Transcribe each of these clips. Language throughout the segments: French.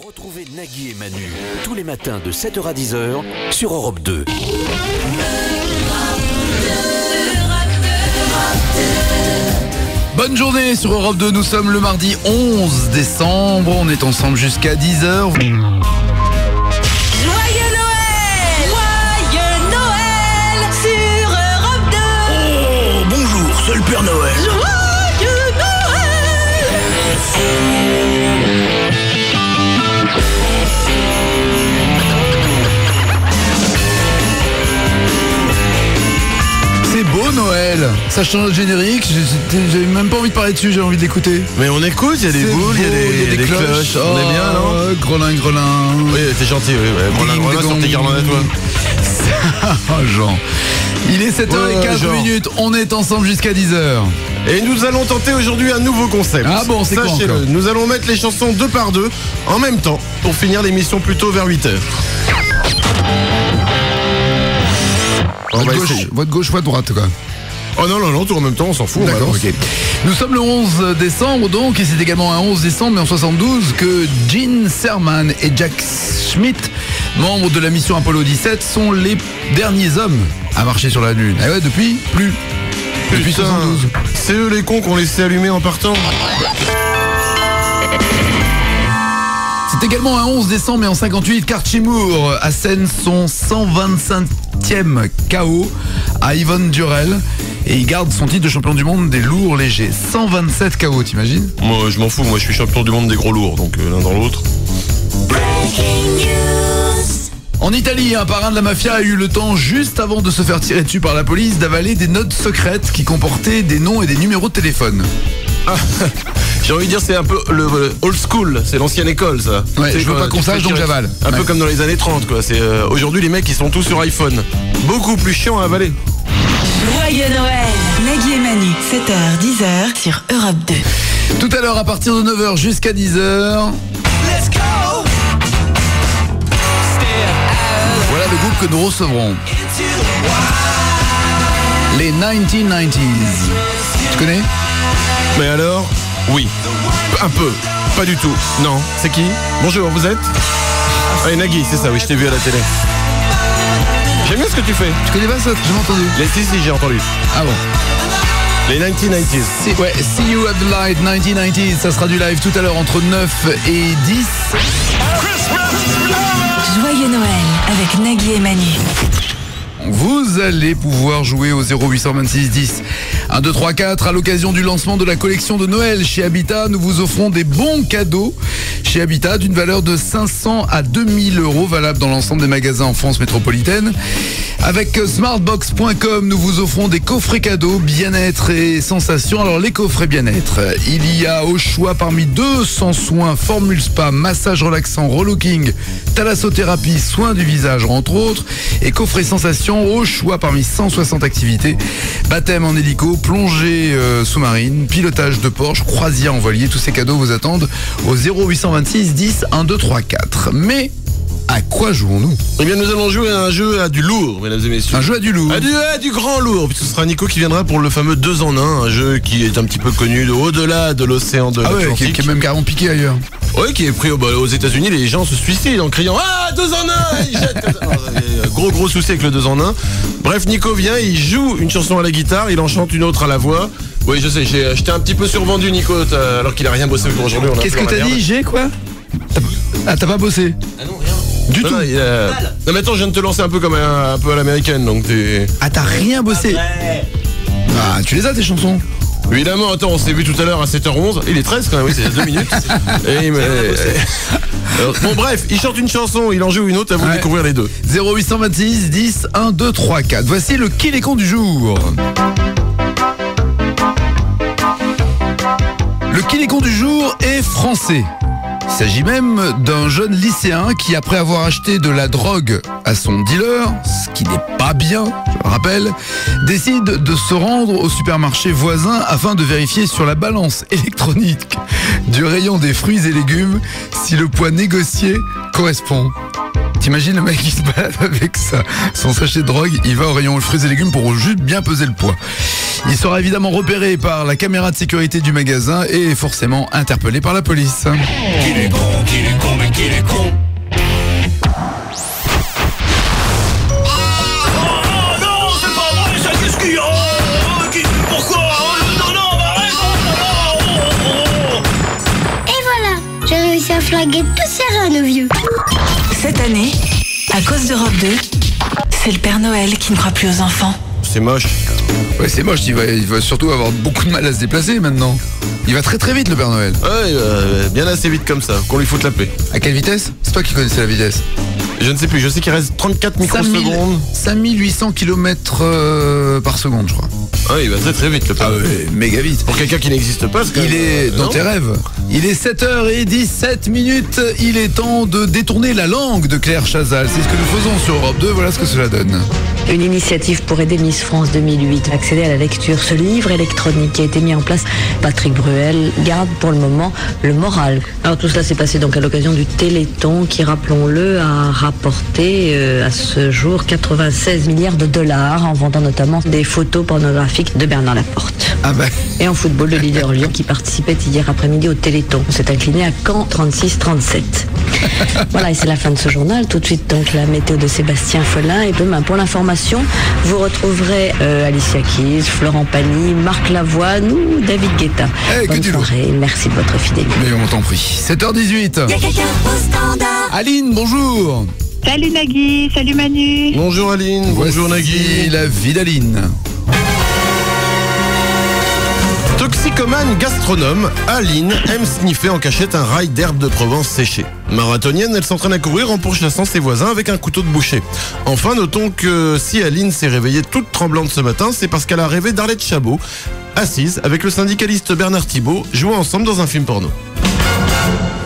Retrouvez Nagui et Manu tous les matins de 7h à 10h sur Europe 2. Bonne journée sur Europe 2, nous sommes le mardi 11 décembre, on est ensemble jusqu'à 10h. Joyeux Noël! Joyeux Noël sur Europe 2! Oh, bonjour, c'est le Père Noël. Joyeux Noël! C'est beau Noël, ça change le générique, j'ai même pas envie de parler dessus, j'ai envie d'écouter. Mais on écoute, il y a des boules, il y a des cloches. On est bien, non? Grelin, grelin. Oui, t'es gentil, oui. Grelin, grelin sur tes guirlandes à toi. Oh, Jean. Il est 7h04 Jean. minutes, on est ensemble jusqu'à 10h. Et nous allons tenter aujourd'hui un nouveau concept. Ah bon, c'est quoi Sachez-le, encore? nous allons mettre les chansons deux par deux en même temps pour finir l'émission plutôt vers 8h. Votre gauche, votre droite, quoi. Oh non, tout en même temps, on s'en fout. on D'accord, balance. ok. Nous sommes le 11 décembre donc, et c'est également un 11 décembre, mais en 72, que Gene Serman et Jack Schmitt, membres de la mission Apollo 17, sont les derniers hommes à marcher sur la Lune. Ah ouais, depuis plus. Depuis Putain, 72. c'est eux les cons qu'on laissé allumer en partant. C'est également un 11 décembre, mais en 58, qu'Archie Moore assène son 125e KO à Yvonne Durrell. Et il garde son titre de champion du monde des lourds légers. 127 KO, t'imagines? Moi, je m'en fous, moi je suis champion du monde des gros lourds, donc l'un dans l'autre. En Italie, un parrain de la mafia a eu le temps, juste avant de se faire tirer dessus par la police, d'avaler des notes secrètes qui comportaient des noms et des numéros de téléphone. Ah, j'ai envie de dire, c'est un peu le old school, c'est l'ancienne école, ça. Ouais, Tu sais, je veux quand pas qu'on tu te sache, fais donc tirer- j'avale. Un Ouais. peu comme dans les années 30, quoi. C'est aujourd'hui, les mecs, ils sont tous sur iPhone. Beaucoup plus chiant à avaler. Joyeux Noël! Nagui et Manu, 7h, 10h sur Europe 2. Tout à l'heure, à partir de 9h jusqu'à 10h. Voilà le groupe que nous recevrons. Les 1990s. Tu connais? Mais alors, oui. Un peu. Pas du tout. Non. C'est qui? Bonjour, vous êtes? Ah, Nagui, c'est ça, oui, je t'ai vu à la télé. J'aime bien ce que tu fais. Tu connais pas ça? J'ai jamais entendu. Si, j'ai entendu. Ah bon? Les 1990s. Ouais, See You at the Light 1990s, ça sera du live tout à l'heure entre 9 et 10. Joyeux Noël avec Nagui et Manu. Vous allez pouvoir jouer au 0826 10 1 2 3 4 à l'occasion du lancement de la collection de Noël chez Habitat. Nous vous offrons des bons cadeaux chez Habitat d'une valeur de 500 à 2000 euros, valable dans l'ensemble des magasins en France métropolitaine. Avec smartbox.com, nous vous offrons des coffrets cadeaux bien-être et sensations. Alors les coffrets bien-être, il y a au choix parmi 200 soins, formule spa, massage relaxant, relooking, thalassothérapie, soins du visage entre autres, et coffret sensations au choix parmi 160 activités, baptême en hélico, plongée sous-marine, pilotage de Porsche, croisière en voilier. Tous ces cadeaux vous attendent au 0826 10 1 2 3 4. Mais à quoi jouons-nous? Eh bien, nous allons jouer à un jeu à du lourd, mesdames et messieurs. Un jeu à du lourd. À du grand lourd, puisque ce sera Nico qui viendra pour le fameux 2 en 1, un jeu qui est un petit peu connu de au-delà de l'océan de Ah ouais, l'Atlantique. qui est même carrément piqué ailleurs. Oui, qui est pris aux États-Unis, les gens se suicident en criant ah 2 en 1, ils jettent comme ça. Non, gros souci avec le 2 en 1. Bref, Nico vient, il joue une chanson à la guitare, il en chante une autre à la voix. Oui, je sais, je t'ai un petit peu survendu, Nico, alors qu'il a rien bossé pour aujourd'hui. Qu'est-ce que t'as dit? J'ai quoi? Ah, t'as pas bossé? Ah non, rien. Du tout. Non mais attends, je viens de te lancer un peu comme un peu à l'américaine, donc t'es... Ah, t'as rien bossé? Ah, tu les as tes chansons? Évidemment, attends, on s'est vu tout à l'heure à 7h11. Il est 13 quand même, oui, c'est 2 minutes. Et il me... Bon bref, il chante une chanson, il en joue une autre, à vous de Ouais. découvrir les deux. 0826 10 1 2 3 4. Voici le qui les cons du jour. Le qui les cons du jour est français. Il s'agit même d'un jeune lycéen qui, après avoir acheté de la drogue à son dealer, ce qui n'est pas bien, je le rappelle, décide de se rendre au supermarché voisin afin de vérifier sur la balance électronique du rayon des fruits et légumes si le poids négocié correspond. T'imagines le mec qui se balade avec son sachet de drogue, il va au rayon fruits et légumes pour juste bien peser le poids. Il sera évidemment repéré par la caméra de sécurité du magasin et forcément interpellé par la police. Qu'il est con, mais qu'il est flinguer tous ces rats, nos vieux. Cette année, à cause d'Europe 2, c'est le Père Noël qui ne croit plus aux enfants. C'est moche. Ouais, c'est moche, il va surtout avoir beaucoup de mal à se déplacer maintenant. Il va très très vite, le Père Noël. Ouais, bien assez vite comme ça, qu'on lui foute la paix. À quelle vitesse? C'est toi qui connaissais la vitesse. Je ne sais plus, je sais qu'il reste 34 microsecondes. 5800 km par seconde, je crois. Ouais, il va très très vite le Père Ah Noël. ouais, méga vite. Pour quelqu'un qui n'existe pas, c'est quand Il même, est dans non tes rêves. Il est 7h17. Il est temps de détourner la langue de Claire Chazal. C'est ce que nous faisons sur Europe 2. Voilà ce que cela donne. Une initiative pour aider Miss France 2008 à accéder à la lecture. Ce livre électronique qui a été mis en place, Patrick Bruel garde pour le moment le moral. Alors tout cela s'est passé donc à l'occasion du Téléthon qui, rappelons-le, a rapporté à ce jour 96 milliards de dollars en vendant notamment des photos pornographiques de Bernard Laporte. Ah bah. Et en football, le leader Lyon qui participait hier après-midi au Téléthon s'est incliné à Caen 36-37. Voilà, et c'est la fin de ce journal. Tout de suite donc la météo de Sébastien Follin. Et demain, pour l'information, vous retrouverez Alicia Keys, Florent Pagny, Marc Lavoine ou David Guetta. Eh, Bonne soirée, merci de votre fidélité. Mais on t'en prie. 7h18. Aline, bonjour. Salut Nagui, salut Manu. Bonjour Aline, bonjour Voici Nagui. la vie d'Aline. Toxicomane gastronome, Aline aime sniffer en cachette un rail d'herbe de Provence séchée. Marathonienne, elle s'entraîne à courir en pourchassant ses voisins avec un couteau de boucher. Enfin, notons que si Aline s'est réveillée toute tremblante ce matin, c'est parce qu'elle a rêvé d'Arlette Chabot, assise avec le syndicaliste Bernard Thibault, jouant ensemble dans un film porno.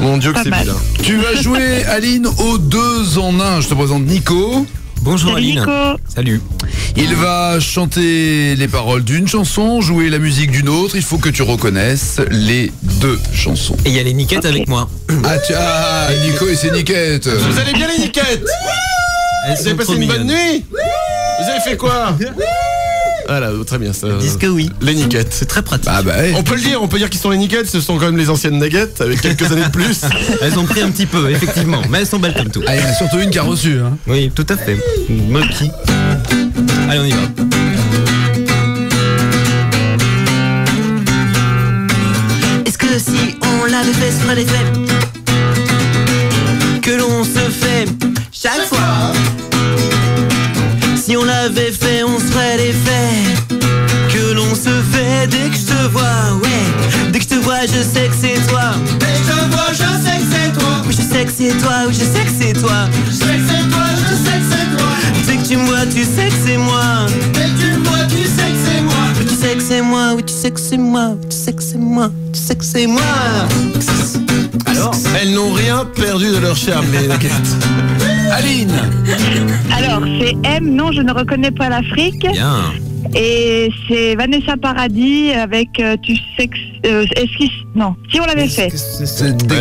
Mon Dieu que Pas c'est mal. vilain. Tu vas jouer, Aline, aux 2 en 1. Je te présente Nico. Bonjour Salut Aline. Nico. Salut. Il va chanter les paroles d'une chanson, jouer la musique d'une autre. Il faut que tu reconnaisses les 2 chansons. Et il y a les niquettes avec moi. Ah, Nico et ses niquettes. Vous allez bien les niquettes? Elles Vous avez sont passé trop une bonne mignonnes. nuit? Vous avez fait quoi? Voilà, très bien ça. Ils disent que oui. Les niquettes. C'est très pratique. Ah bah ouais. On peut le dire qu'ils sont les niquettes, ce sont quand même les anciennes nuggets, avec quelques années de plus. Elles ont pris un petit peu, effectivement. Mais elles sont belles comme tout. Ah, il y en a surtout une qui a reçu. Hein. Oui, tout à fait. Monkey. Allez, on y va. Est-ce que si on l'avait fait, ce serait l'effet que l'on se fait chaque fois? Si on l'avait fait, on se ferait l'effet que l'on se fait dès que je te vois, ouais. Dès que je te vois, je sais que c'est toi. Dès que je te vois, je sais que c'est toi. Oui, je sais que c'est toi, oui, je sais que c'est toi. Je sais que c'est toi, je sais que c'est toi. Dès que tu me vois, tu sais que c'est moi. Dès que tu me vois, tu sais que c'est moi. Oui, tu sais que c'est moi, oui, tu sais que c'est moi. Tu sais que c'est moi, tu sais que c'est moi. Alors, Elles n'ont rien perdu de leur charme, les nuggets. Aline. Alors, c'est M, non, je ne reconnais pas l'Afrique. bien. Et c'est Vanessa Paradis avec tu sais que. Non, si on l'avait fait.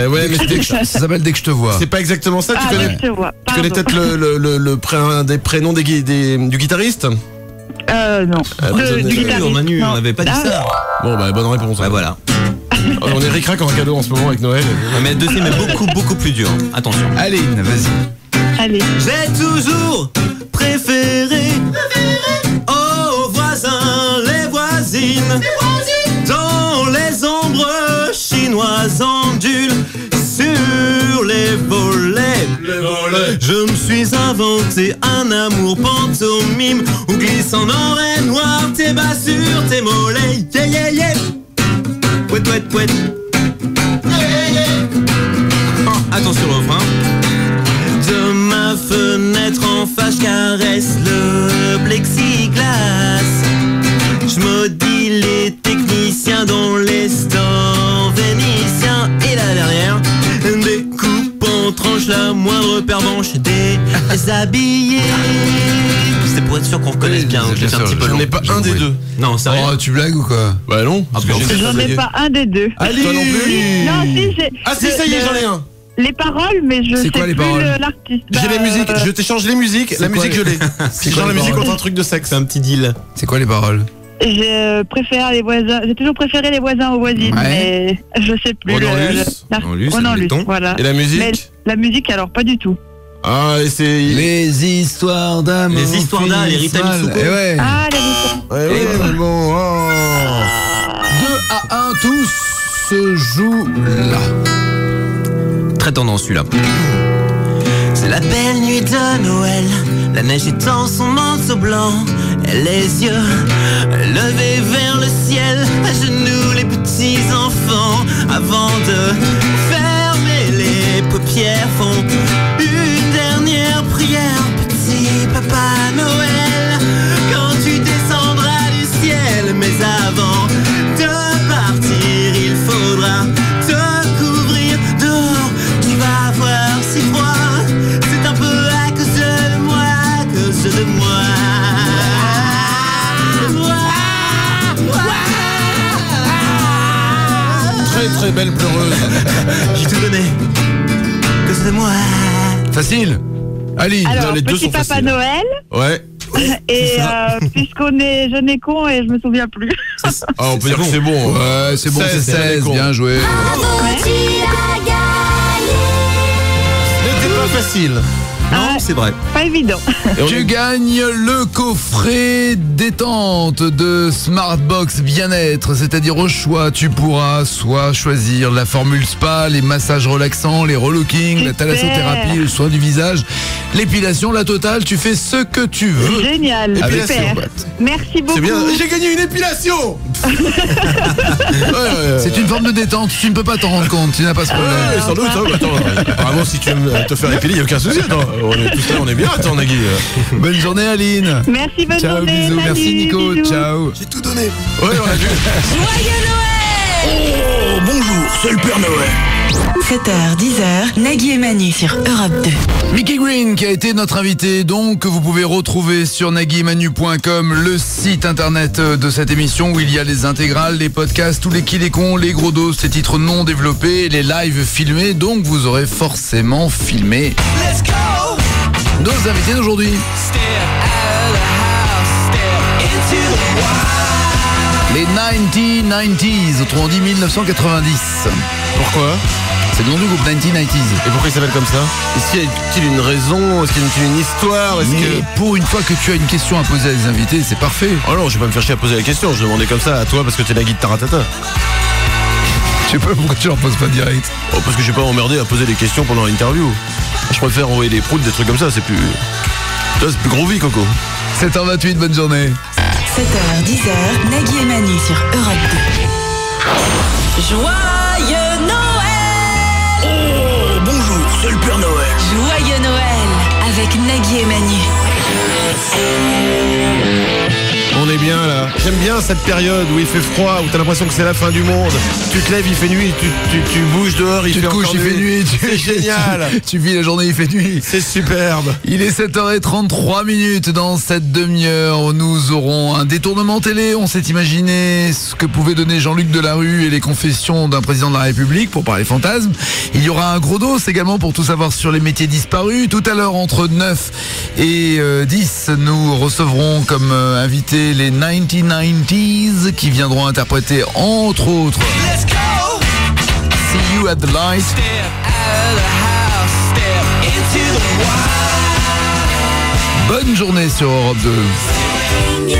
Ouais, mais dès que Ça s'appelle Dès que je te vois. c'est pas exactement ça, Ah, tu oui, connais, je te vois. tu connais Pardon. peut-être un des prénoms du guitariste? Non. désolé. Du guitariste. Manu, non. on n'avait pas dit Ah, ça. Bon bah bonne réponse. Ouais, voilà. On est ric-rac en cadeau en ce moment avec Noël. Mais le deuxième est beaucoup plus dur. Attention. Aline, vas-y. Allez. J'ai toujours préféré aux voisins, les voisines, dans les ombres chinoises ondulent sur les volets. Je me suis inventé un amour pantomime où glissant en raie noire tes bas sur tes mollets. Yeah yeah yeah. Pouet pouet pouet. Attention le refrain. De ma fenêtre en face, je caresse le plexiglas. Je maudis les techniciens dont les stores vénitiens. Et la dernière, découpe en tranche la moindre pervenche des habillés. C'est pour être sûr qu'on reconnaisse bien. Oui, Je l'ai fait un bien petit sûr, peu J'en long. ai pas un des deux. Non, sérieux. Oh, tu blagues ou quoi? Bah non. Ah, parce que bon. j'ai J'en ai travaillé. pas un des deux. Allez. Toi non plus? Non, si, j'ai. Ah si, ça y est, j'en ai un. Les paroles, mais je C'est sais quoi, les plus paroles l'artiste. J'ai les musiques, je t'échange les musiques, la quoi, musique je l'ai. C'est Je quoi change la les musique paroles contre un truc de sexe. C'est un petit deal. C'est quoi les paroles? Je préfère les voisins. J'ai toujours préféré les voisins aux voisines, Ouais. mais je sais plus. Ronanlus. Ronanlus, Ronanlus, admettons. voilà. Et la musique? Mais la musique, alors pas du tout. Ah, et c'est. Les histoires d'amour. Les histoires d'Al et Rita finissent mal. Mitsuko. Eh ouais. Ah, les histoires. Ouais, ouais, mais bon. Oh. 2-1, tout se joue là. Très tendance celui-là. C'est la belle nuit de Noël, la neige étend son manteau blanc, et les yeux levés vers le ciel, à genoux les petits enfants, avant de fermer les paupières, font une dernière prière. Petit Papa Noël, quand tu descendras du ciel, mais avant de partir, il faudra te couvrir d'eau. Tu vas voir si froid, c'est un peu à cause de moi, à cause de moi. Très très belle pleureuse. J'ai tout donné, à cause de moi. Facile. Aline. Alors, les deux petit sont Papa faciles. Noël. Ouais. Et puisqu'on est jeune et con et je me souviens plus. Ah, on peut dire que c'est bon. Ouais, c'est bon, c'est 16. Bien joué. C'était pas facile. Non, c'est vrai. Pas évident. Tu gagnes le coffret détente de Smartbox Bien-être, c'est-à-dire au choix, tu pourras soit choisir la formule spa, les massages relaxants, les relookings, la thalassothérapie, le soin du visage, l'épilation, la totale, tu fais ce que tu veux. Génial. Avec Super. cette boîte. Merci beaucoup. C'est bien. J'ai gagné une épilation. C'est une forme de détente, tu ne peux pas t'en rendre compte, tu n'as pas ce problème. Ouais, sans doute. Hein, attends, apparemment, si tu veux te faire épiler, il n'y a aucun souci. Attends, on est tous là, on est bien. Attends, Nagui. Bonne journée Aline. Merci, bonne Ciao, journée. bisous. Salut, Merci Nico, bisous. ciao. J'ai tout donné. Ouais, on a vu. Oh, bonjour, c'est le Père Noël. 7h, 10h, Nagui et Manu sur Europe 2. Mickey Green qui a été notre invité, donc vous pouvez retrouver sur naguiemanu.com le site internet de cette émission où il y a les intégrales, les podcasts, tous les qui les cons, les gros dos, ces titres non développés, les lives filmés, donc vous aurez forcément filmé nos invités d'aujourd'hui. Les 1990s, autrement dit 1990. Pourquoi? C'est le nom du groupe 1990s. Et pourquoi il s'appelle comme ça? Est-ce qu'il y a-t-il une raison? Est-ce qu'il y a une histoire? Est-ce Mais que... pour une fois que tu as une question à poser à des invités, c'est parfait. Oh non, je vais pas me faire chier à poser la question. Je demandais comme ça à toi parce que t'es la guide Taratata. Je sais pas pourquoi tu leur poses pas direct. Oh, parce que j'ai pas emmerdé à poser des questions pendant l'interview. Je préfère envoyer des proutes, des trucs comme ça. C'est plus... Toi, c'est plus gros vie, Coco. 7h28, bonne journée. 7h, 10h, Nagui et Manu sur Europe 2. Joyeux Noël! Oh, bonjour, c'est le Père Noël. Joyeux Noël avec Nagui et Manu. On est bien là. J'aime bien cette période où il fait froid, où t'as l'impression que c'est la fin du monde. Tu te lèves, il fait nuit, tu bouges dehors, il Tu fait te couches, encore il fait nuit. C'est génial. Tu vis la journée, il fait nuit. C'est superbe. Il est 7h33 minutes. Dans cette demi-heure, nous aurons un détournement télé. On s'est imaginé ce que pouvait donner Jean-Luc Delarue et les confessions d'un président de la République pour parler fantasme. Il y aura un gros dos également pour tout savoir sur les métiers disparus. Tout à l'heure, entre 9 et 10, nous recevrons comme invités les 1990s qui viendront interpréter entre autres See You at the Light. Bonne journée sur Europe 2.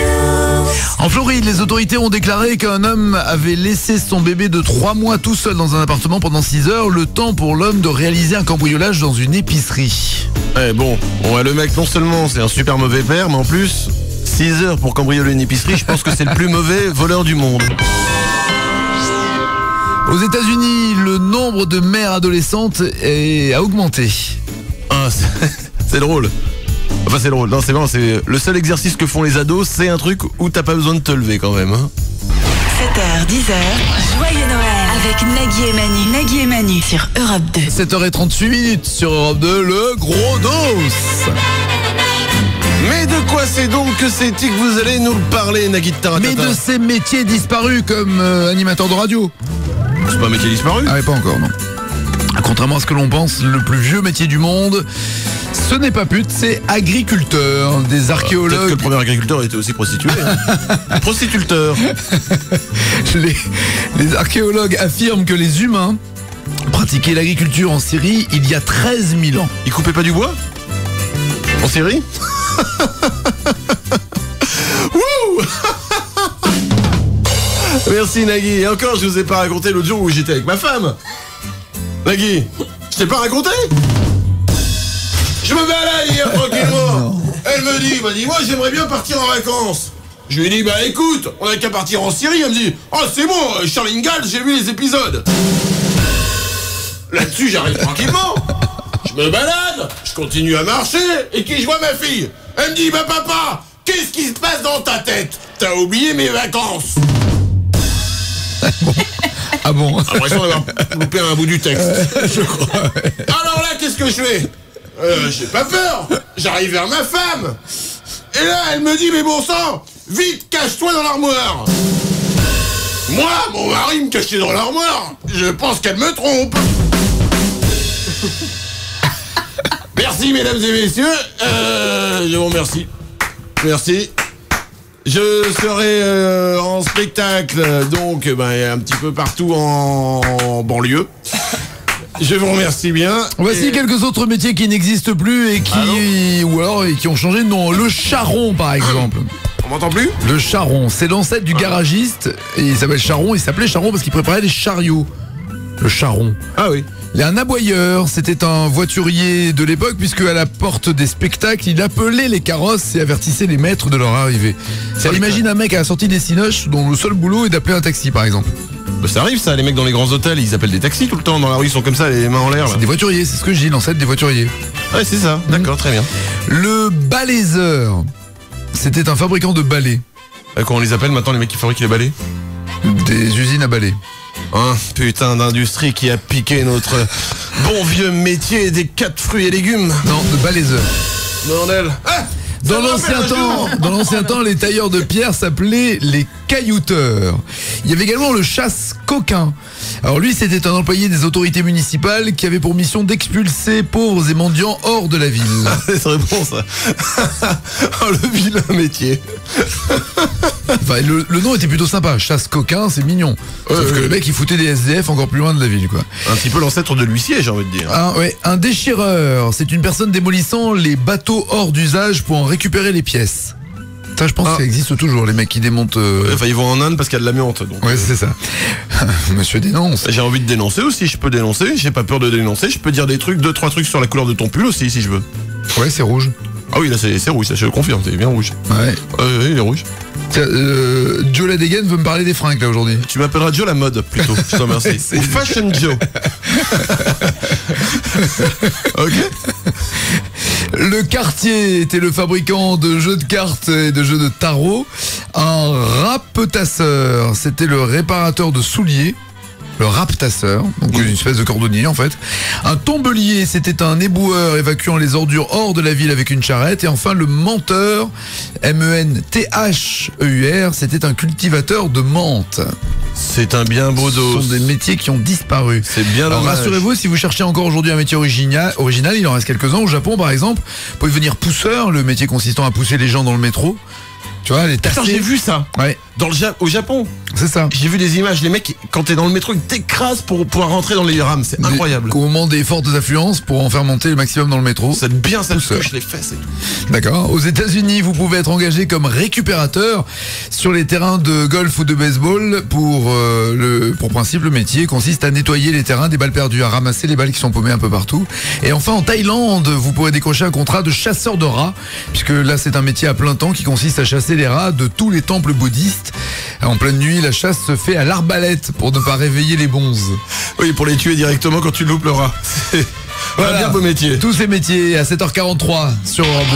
En Floride, les autorités ont déclaré qu'un homme avait laissé son bébé de 3 mois tout seul dans un appartement pendant 6 heures, le temps pour l'homme de réaliser un cambriolage dans une épicerie. Ouais, bon, le mec, non seulement c'est un super mauvais père, mais en plus, 6 heures pour cambrioler une épicerie, je pense que c'est le plus mauvais voleur du monde. Aux États-Unis, le nombre de mères adolescentes a augmenté. Ah, c'est drôle. Enfin, c'est drôle. Non, c'est marrant, c'est le seul exercice que font les ados, c'est un truc où t'as pas besoin de te lever quand même. Hein. 7h, 10h, Joyeux Noël avec Nagui et Manu. Nagui et Manu sur Europe 2. 7h38 minutes sur Europe 2, le gros dos. Mais de quoi c'est donc que c'est-il que vous allez nous parler, Nagui de Taratata? Mais de ces métiers disparus comme animateur de radio. C'est pas un métier disparu? Ah, mais pas encore, non. Contrairement à ce que l'on pense, le plus vieux métier du monde, ce n'est pas pute, c'est agriculteur. Des archéologues. Peut-être que le premier agriculteur était aussi prostitué. Hein. Prostituteur. Les archéologues affirment que les humains pratiquaient l'agriculture en Syrie il y a 13 000 ans. Ils coupaient pas du bois? En Syrie? Wouh. Merci Nagui. Et encore, je vous ai pas raconté l'autre jour où j'étais avec ma femme. Nagui, t'ai pas raconté? Je me balade hier tranquillement. Elle m'a dit, moi j'aimerais bien partir en vacances. Je lui ai dit, bah écoute, on a qu'à partir en Syrie. Elle me dit, oh c'est bon, Charlie Gall, j'ai vu les épisodes. Là-dessus, j'arrive tranquillement. Je me balade, je continue à marcher, et qui je vois ma fille. Elle me dit, bah papa, qu'est-ce qui se passe dans ta tête? T'as oublié mes vacances. Ah bon? L'impression d'avoir loupé un bout du texte. Je crois. Alors là, qu'est-ce que je fais? J'ai pas peur. J'arrive vers ma femme. Et là, elle me dit, mais bon sang, vite, cache-toi dans l'armoire. Moi, mon mari me cachait dans l'armoire. Je pense qu'elle me trompe. Merci, mesdames et messieurs. Je vous remercie. Merci. Je serai en spectacle, donc, un petit peu partout en banlieue. Je vous remercie bien. Voici quelques autres métiers qui n'existent plus et qui, et qui ont changé de nom. Le charron, par exemple. On m'entend plus? Le charron, c'est l'ancêtre du garagiste. Et il s'appelle Charron. Il s'appelait Charron parce qu'il préparait des chariots. Le charron. Ah oui. Il y a un aboyeur, c'était un voiturier de l'époque puisque à la porte des spectacles, il appelait les carrosses et avertissait les maîtres de leur arrivée. Ça imagine un mec à la sortie des Cinoches dont le seul boulot est d'appeler un taxi par exemple. Bah ça arrive ça, les mecs dans les grands hôtels, ils appellent des taxis tout le temps, dans la rue ils sont comme ça, les mains en l'air. C'est des voituriers, c'est ce que je dis, l'ancêtre des voituriers. Ouais c'est ça, d'accord, très bien. Le balaiseur, c'était un fabricant de balais. Comment on les appelle maintenant les mecs qui fabriquent les balais? Des usines à balais. Un putain d'industrie qui a piqué notre bon vieux métier des 4 fruits et légumes. Non, de balaiseur. Bordel. Ah, dans l'ancien temps, les tailleurs de pierre s'appelaient les caillouteurs. Il y avait également le chasse-coquin. Alors lui, c'était un employé des autorités municipales qui avait pour mission d'expulser pauvres et mendiants hors de la ville. C'est très bon ça. Oh, le vilain métier. Enfin, le nom était plutôt sympa. Chasse-coquin, c'est mignon. Sauf que le mec, il foutait des SDF encore plus loin de la ville, quoi. Un petit peu l'ancêtre de l'huissier, j'ai envie de dire. Un déchireur, c'est une personne démolissant les bateaux hors d'usage pour en récupérer les pièces. Ça, je pense que ça existe toujours, les mecs qui démontent... Enfin, ils vont en Inde parce qu'il y a de l'amiante. Ouais, c'est ça. Monsieur dénonce. J'ai envie de dénoncer aussi, je peux dénoncer. J'ai pas peur de dénoncer. Je peux dire des trucs, 2-3 trucs sur la couleur de ton pull aussi, si je veux. Ouais, c'est rouge. Ah oui, là, c'est rouge, ça, je le confirme, c'est bien rouge. Ouais. Il est rouge. Joe Ladegen veut me parler des fringues, là, aujourd'hui. Tu m'appelleras Joe la mode, plutôt. Je te remercie. Ou Fashion Joe. Ok. Le quartier était le fabricant de jeux de cartes et de jeux de tarot. Un rapetasseur, c'était le réparateur de souliers. Le rapetasseur, donc une espèce de cordonnier en fait. Un tombelier, c'était un éboueur évacuant les ordures hors de la ville avec une charrette. Et enfin le menteur, M-E-N-T-H-E-U-R, c'était un cultivateur de menthe. C'est un bien beau dos. Ce sont des métiers qui ont disparu. C'est bien dommage. Alors rassurez-vous, si vous cherchez encore aujourd'hui un métier original, il en reste quelques-uns. Au Japon par exemple, vous pouvez devenir pousseur, le métier consistant à pousser les gens dans le métro. Tu vois, les tasser. Attends, j'ai vu ça. Ouais. Au Japon. C'est ça. J'ai vu des images, les mecs, quand t'es dans le métro, ils t'écrasent pour pouvoir rentrer dans les rames. C'est incroyable. Au moment des fortes affluences, pour en faire monter le maximum dans le métro. C'est bien, ça touche les fesses et tout. D'accord. Aux États-Unis, vous pouvez être engagé comme récupérateur sur les terrains de golf ou de baseball. Pour principe, le métier consiste à nettoyer les terrains des balles perdues, à ramasser les balles qui sont paumées un peu partout. Et enfin, en Thaïlande, vous pourrez décrocher un contrat de chasseur de rats, puisque là, c'est un métier à plein temps qui consiste à chasser les rats de tous les temples bouddhistes. En pleine nuit, la chasse se fait à l'arbalète pour ne pas réveiller les bonzes. Oui, pour les tuer directement quand tu loupes le rat. C'est un bien beau métier. Tous ces métiers à 7h43 sur Europe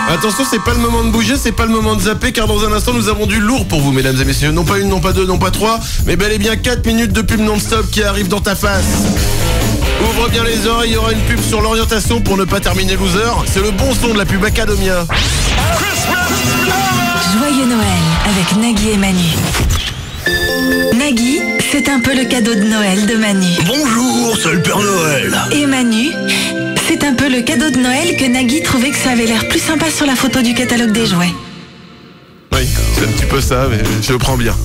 2. Attention, c'est pas le moment de bouger, c'est pas le moment de zapper, car dans un instant, nous avons du lourd pour vous, mesdames et messieurs. Non pas une, non pas deux, non pas trois, mais bel et bien 4 minutes de pub non-stop qui arrive dans ta face. Ouvre bien les oreilles, il y aura une pub sur l'orientation pour ne pas terminer loser. C'est le bon son de la pub Academia. Joyeux Noël avec Nagui et Manu. Nagui, c'est un peu le cadeau de Noël de Manu. Bonjour, c'est le Père Noël. Et Manu, c'est un peu le cadeau de Noël que Nagui trouvait que ça avait l'air plus sympa sur la photo du catalogue des jouets. Oui, c'est un petit peu ça, mais je le prends bien.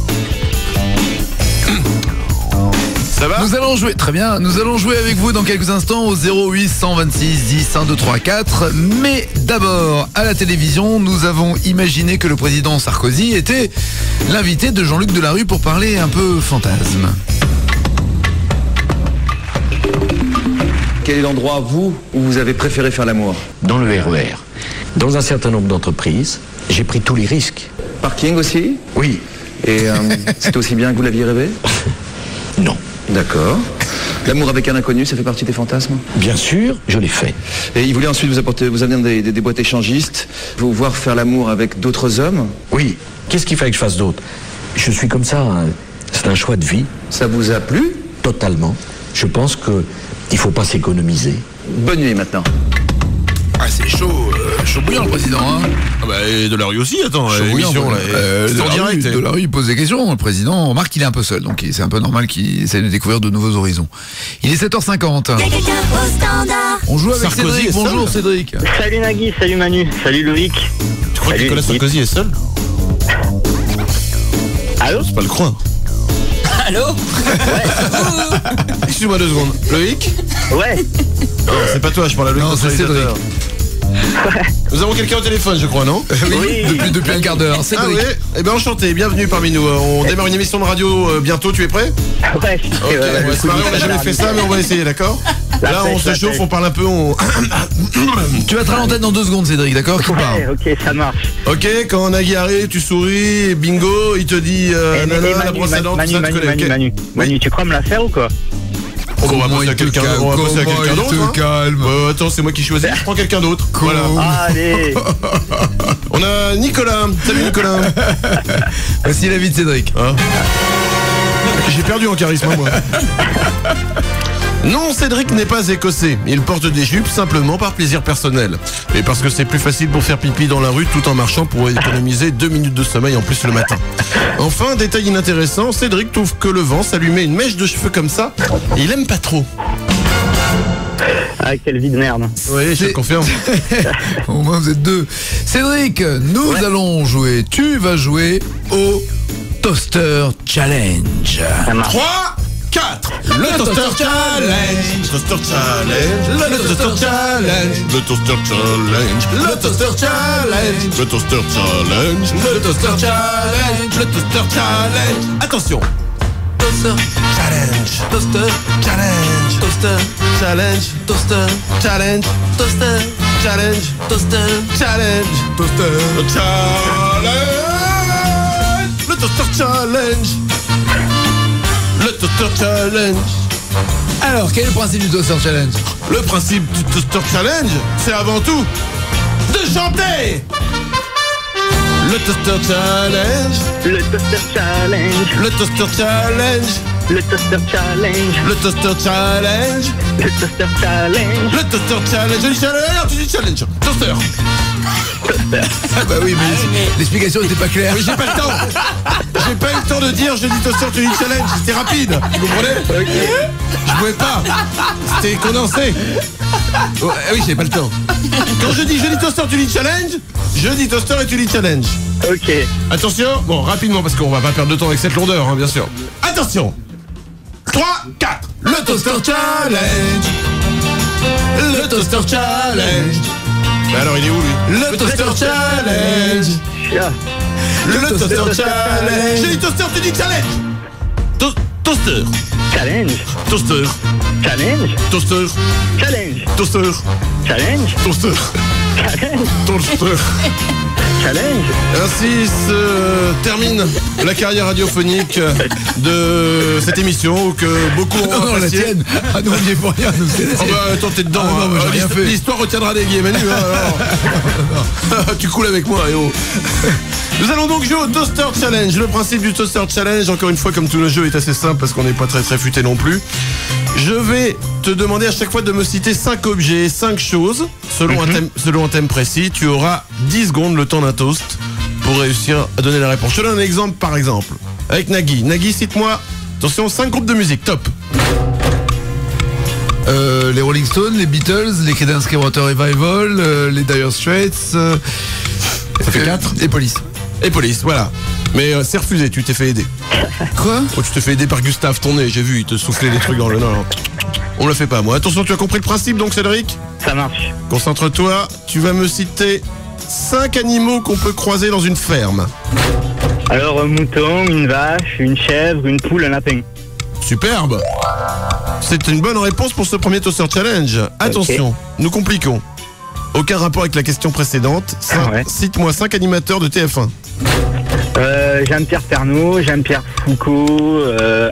Ça va ? Nous allons jouer, très bien, nous allons jouer avec vous dans quelques instants au 08 126 10 1 2 3 4. Mais d'abord, à la télévision, nous avons imaginé que le président Sarkozy était l'invité de Jean-Luc Delarue pour parler un peu fantasme. Quel est l'endroit, où vous avez préféré faire l'amour? Dans le RER. Dans un certain nombre d'entreprises, j'ai pris tous les risques. Parking aussi? Oui. Et c'est aussi bien que vous l'aviez rêvé? Non. D'accord. L'amour avec un inconnu, ça fait partie des fantasmes? Bien sûr, je l'ai fait. Et il voulait ensuite vous amener des boîtes échangistes, vous voir faire l'amour avec d'autres hommes? Oui. Qu'est-ce qu'il fallait que je fasse d'autre? Je suis comme ça, hein. C'est un choix de vie. Ça vous a plu? Totalement. Je pense qu'il ne faut pas s'économiser. Bonne nuit maintenant. Ah, c'est chaud, chaud bouillant le président, hein. Ah bah, et de la rue aussi, attends, Chaud bouillant, l'émission, là. C'est en direct. De la rue, il pose des questions. Le président, on remarque qu'il est un peu seul, donc c'est un peu normal qu'il essaie de découvrir de nouveaux horizons. Il est 7h50. On joue avec Sarkozy Cédric. est seul. Bonjour Cédric. Salut Nagui, salut Manu, salut Loïc. Tu crois que Nicolas Sarkozy est seul? Allô? C'est pas le croire. Allô? Excuse-moi 2 secondes. Loïc? Ouais. Non, c'est pas toi, je parle à Loïc. Non, c'est Cédric. Nous avons quelqu'un au téléphone, je crois, non? Oui. Depuis un quart d'heure. Ah Cédric. oui. Eh ben enchanté, bienvenue parmi nous. On démarre une émission de radio bientôt, tu es prêt? Ouais. Ok, on va se marrer, on n'a jamais fait ça, mais on va essayer, d'accord? Là, on se chauffe, on parle un peu, Tu vas être à l'antenne dans 2 secondes, Cédric, d'accord? Qui parle? Ouais, ok, ça marche. Ok, quand Nagui arrive, tu souris, et bingo, il te dit nana, la brosse à dents, tout ça, tu connais, ok? Manu, tu crois me la faire ou quoi? On va passer à quelqu'un d'autre. Hein. Calme. Attends, c'est moi qui choisis, je prends quelqu'un d'autre. Voilà. Allez. On a Nicolas. Salut Nicolas. Voici la vie de Cédric. Hein? J'ai perdu en charisme, moi. Non, Cédric n'est pas écossais. Il porte des jupes simplement par plaisir personnel. Et parce que c'est plus facile pour faire pipi dans la rue tout en marchant pour économiser 2 minutes de sommeil en plus le matin. Enfin, détail inintéressant, Cédric trouve que le vent s'allumer une mèche de cheveux comme ça, il aime pas trop. Ah, quelle vie de merde. Oui, je te confirme. Au moins vous êtes 2. Cédric, nous allons jouer. Tu vas jouer au Toaster Challenge. 3, 4. Le Toaster Challenge. Toaster Challenge. Le Toaster Challenge. Le Toaster Challenge. Le Toaster Challenge. Le Toaster Challenge. Le Toaster Challenge. Le Toaster Challenge. Attention. Toaster Challenge. Toaster Challenge. Toaster Challenge. Toaster Challenge. Toaster Challenge. Toaster Challenge. Toaster Challenge. Le Toaster Challenge. Le Toaster Challenge. Alors, quel est le principe du Toaster Challenge? Le principe du Toaster Challenge, c'est avant tout de chanter. Le Toaster Challenge. Le Toaster Challenge. Le Toaster Challenge. Le Toaster Challenge. Le Toaster Challenge. Le Toaster Challenge. Le Toaster Challenge. Je dis challenge, tu dis challenge. Toaster. Ah bah oui, mais l'explication n'était pas claire. Oui, j'ai pas le temps. J'ai pas eu le temps de dire je dis toaster, tu dis challenge. C'était rapide. Vous comprenez? Okay. Je pouvais pas. C'était condensé. Oh, oui, j'ai pas le temps. Quand je dis toaster, tu dis challenge. Je dis toaster et tu dis challenge. Ok. Attention. Bon, rapidement parce qu'on va pas perdre de temps avec cette lourdeur, hein, bien sûr. Attention. 3, 4. Le Toaster Challenge. Le Toaster Challenge. Mais alors il est où lui? Le Toaster Challenge. Le Toaster Challenge. J'ai dit toaster, tu dis challenge. Toaster. Challenge. Toaster. Challenge. Toaster. Challenge. Toaster. Challenge. Toaster. Challenge. Toaster. Challenge. Ainsi se termine la carrière radiophonique de cette émission que beaucoup ont apprécié. La tienne. Ah non, il est pour rien. Oh bah attends, t'es dedans. Ah, non, j'ai rien fait. L'histoire retiendra des guillemets, Manu. Alors. Tu coules avec moi, Léo. Nous allons donc jouer au Toaster Challenge. Le principe du Toaster Challenge, encore une fois, comme tous nos jeux, est assez simple parce qu'on n'est pas très futé non plus. Je vais te demander à chaque fois de me citer 5 objets, 5 choses, selon un thème précis. Tu auras 10 secondes, le temps d'un toast, pour réussir à donner la réponse. Je te donne un exemple, par exemple, avec Nagui. Nagui, cite-moi, attention, 5 groupes de musique, top. Les Rolling Stones, les Beatles, les Creedence Clearwater Revival, les Dire Straits. Ça fait 4. Et Police. Et Police, voilà. Mais c'est refusé, tu t'es fait aider. Quoi? Oh, tu t'es fait aider par Gustave, ton nez, j'ai vu, il te soufflait des trucs dans le nord. On le fait pas, moi. Attention, tu as compris le principe donc, Cédric? Ça marche. Concentre-toi, tu vas me citer 5 animaux qu'on peut croiser dans une ferme. Alors, un mouton, une vache, une chèvre, une poule, un lapin. Superbe. C'est une bonne réponse pour ce premier toaster challenge. Attention, nous compliquons. Aucun rapport avec la question précédente. Cite-moi 5 animateurs de TF1. Jean-Pierre Pernaut, Jean-Pierre Foucault,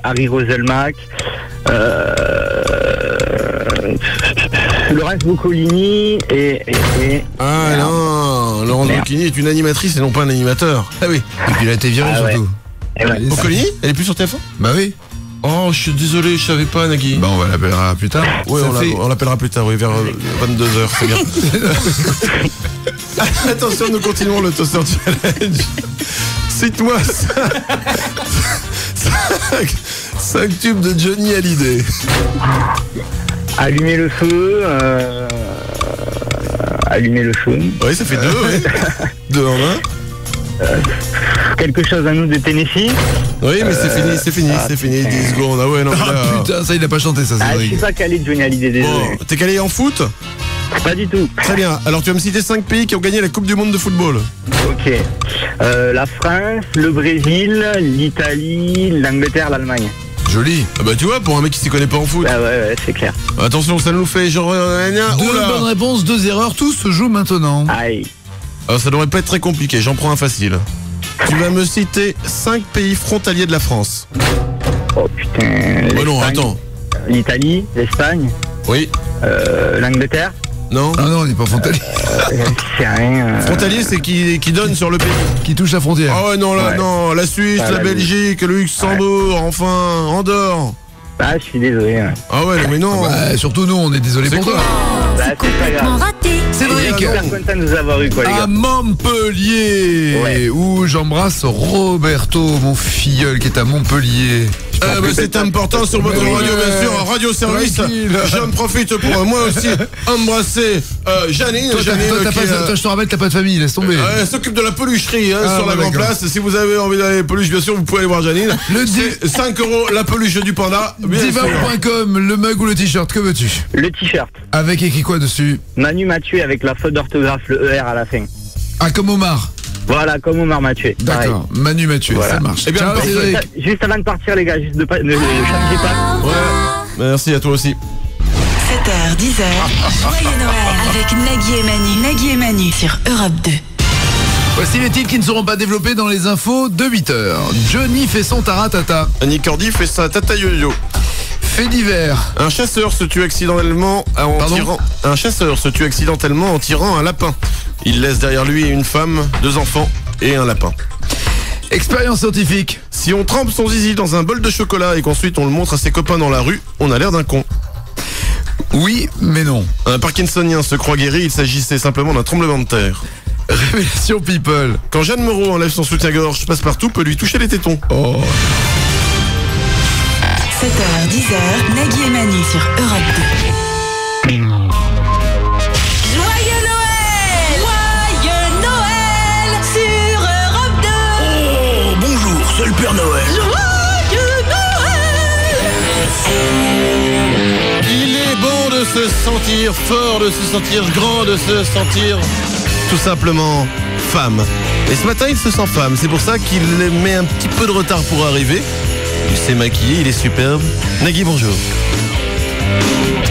Harry Roselmack, Laurence Boccolini et... Ah non, Laurence Boccolini est une animatrice et non pas un animateur. Ah oui. Et puis il a été viré surtout. Ouais. Boccolini, elle est plus sur TF1 ? Bah oui. Oh, je suis désolé, je savais pas, Nagui. Bah on va l'appellera plus tard. Oui, on l'appellera plus tard, oui, vers 22h, c'est bien. Attention, nous continuons le toaster challenge. Cite-moi 5 tubes de Johnny Hallyday. Allumer le feu, allumer le feu. Oui, ça fait 2, oui. 2 en 1. Quelque chose à nous de Tennessee. Oui, mais c'est fini. 10 secondes. Ah ouais, non. Putain, ça il a pas chanté, ça, c'est je suis pas calé de Johnny Hallyday, désolé. Bon, t'es calé en foot ? Pas du tout. Très bien. Alors tu vas me citer 5 pays qui ont gagné la Coupe du Monde de football. Ok. La France, le Brésil, l'Italie, l'Angleterre, l'Allemagne. Joli. Ah bah tu vois, pour un mec qui s'y connaît pas en foot. Ah ouais, c'est clair. Attention, ça nous fait genre... 2 bonnes réponses, 2 erreurs, tout se joue maintenant. Aïe. Alors ça devrait pas être très compliqué, j'en prends un facile. Tu vas me citer 5 pays frontaliers de la France. Oh putain. Oh non, attends. L'Italie, l'Espagne. Oui. L'Angleterre. Non. Ah non, on n'est pas frontalier. C'est rien. Frontalier, c'est qui donne sur le pays. Qui touche la frontière. Ah ouais, non, là, non, la Suisse, la Belgique, le Luxembourg, enfin, Andorre. Ah, je suis désolé. Ah ouais, mais non. Bah, surtout nous, on est désolé pour toi. C'est complètement raté. Cédric. Je suis super content de nous avoir eu, quoi, les gars. À Montpellier, où j'embrasse Roberto, mon filleul qui est à Montpellier. C'est important sur votre radio, bien sûr, en radio service. J'en profite pour moi aussi embrasser Janine. Toi, je te rappelle, t'as pas de famille, laisse tomber. Elle s'occupe de la pelucherie sur la grande place. Si vous avez envie d'aller peluche, bien sûr, vous pouvez aller voir Janine. C'est 5 € la peluche du panda. Diva.com, le mug ou le t-shirt, que veux-tu? Le t-shirt. Avec écrit quoi dessus? Manu Mathieu avec la faute d'orthographe, le ER à la fin. Ah, comme Omar. Voilà, comme Omar Mathieu. D'accord, Manu Mathieu, voilà. Ça marche. Eh bien, ciao, Cédric. Juste avant de partir, les gars, juste ne changez pas. Ouais, merci à toi aussi. 7h, 10h, Joyeux Noël avec Nagui et Manu sur Europe 2. Voici les titres qui ne seront pas développés dans les infos de 8h. Johnny fait son taratata. Annie Cordy fait sa tata yo-yo. Fait divers. Un chasseur se tue accidentellement en tirant un lapin. Il laisse derrière lui une femme, 2 enfants et un lapin. Expérience scientifique. Si on trempe son zizi dans un bol de chocolat et qu'ensuite on le montre à ses copains dans la rue, on a l'air d'un con. Oui, mais non. Un Parkinsonien se croit guéri, il s'agissait simplement d'un tremblement de terre. Révélation people. Quand Jeanne Moreau enlève son soutien-gorge, Passepartout peut lui toucher les tétons. Oh. 7h, 10h, Nagui et Manu sur Europe 2. Joyeux Noël sur Europe 2. Oh, bonjour, c'est le Père Noël. Joyeux Noël. Il est bon de se sentir fort, de se sentir grand, de se sentir tout simplement femme. Et ce matin, il se sent femme. C'est pour ça qu'il met un petit peu de retard pour arriver. Il s'est maquillé, il est superbe. Nagui, bonjour.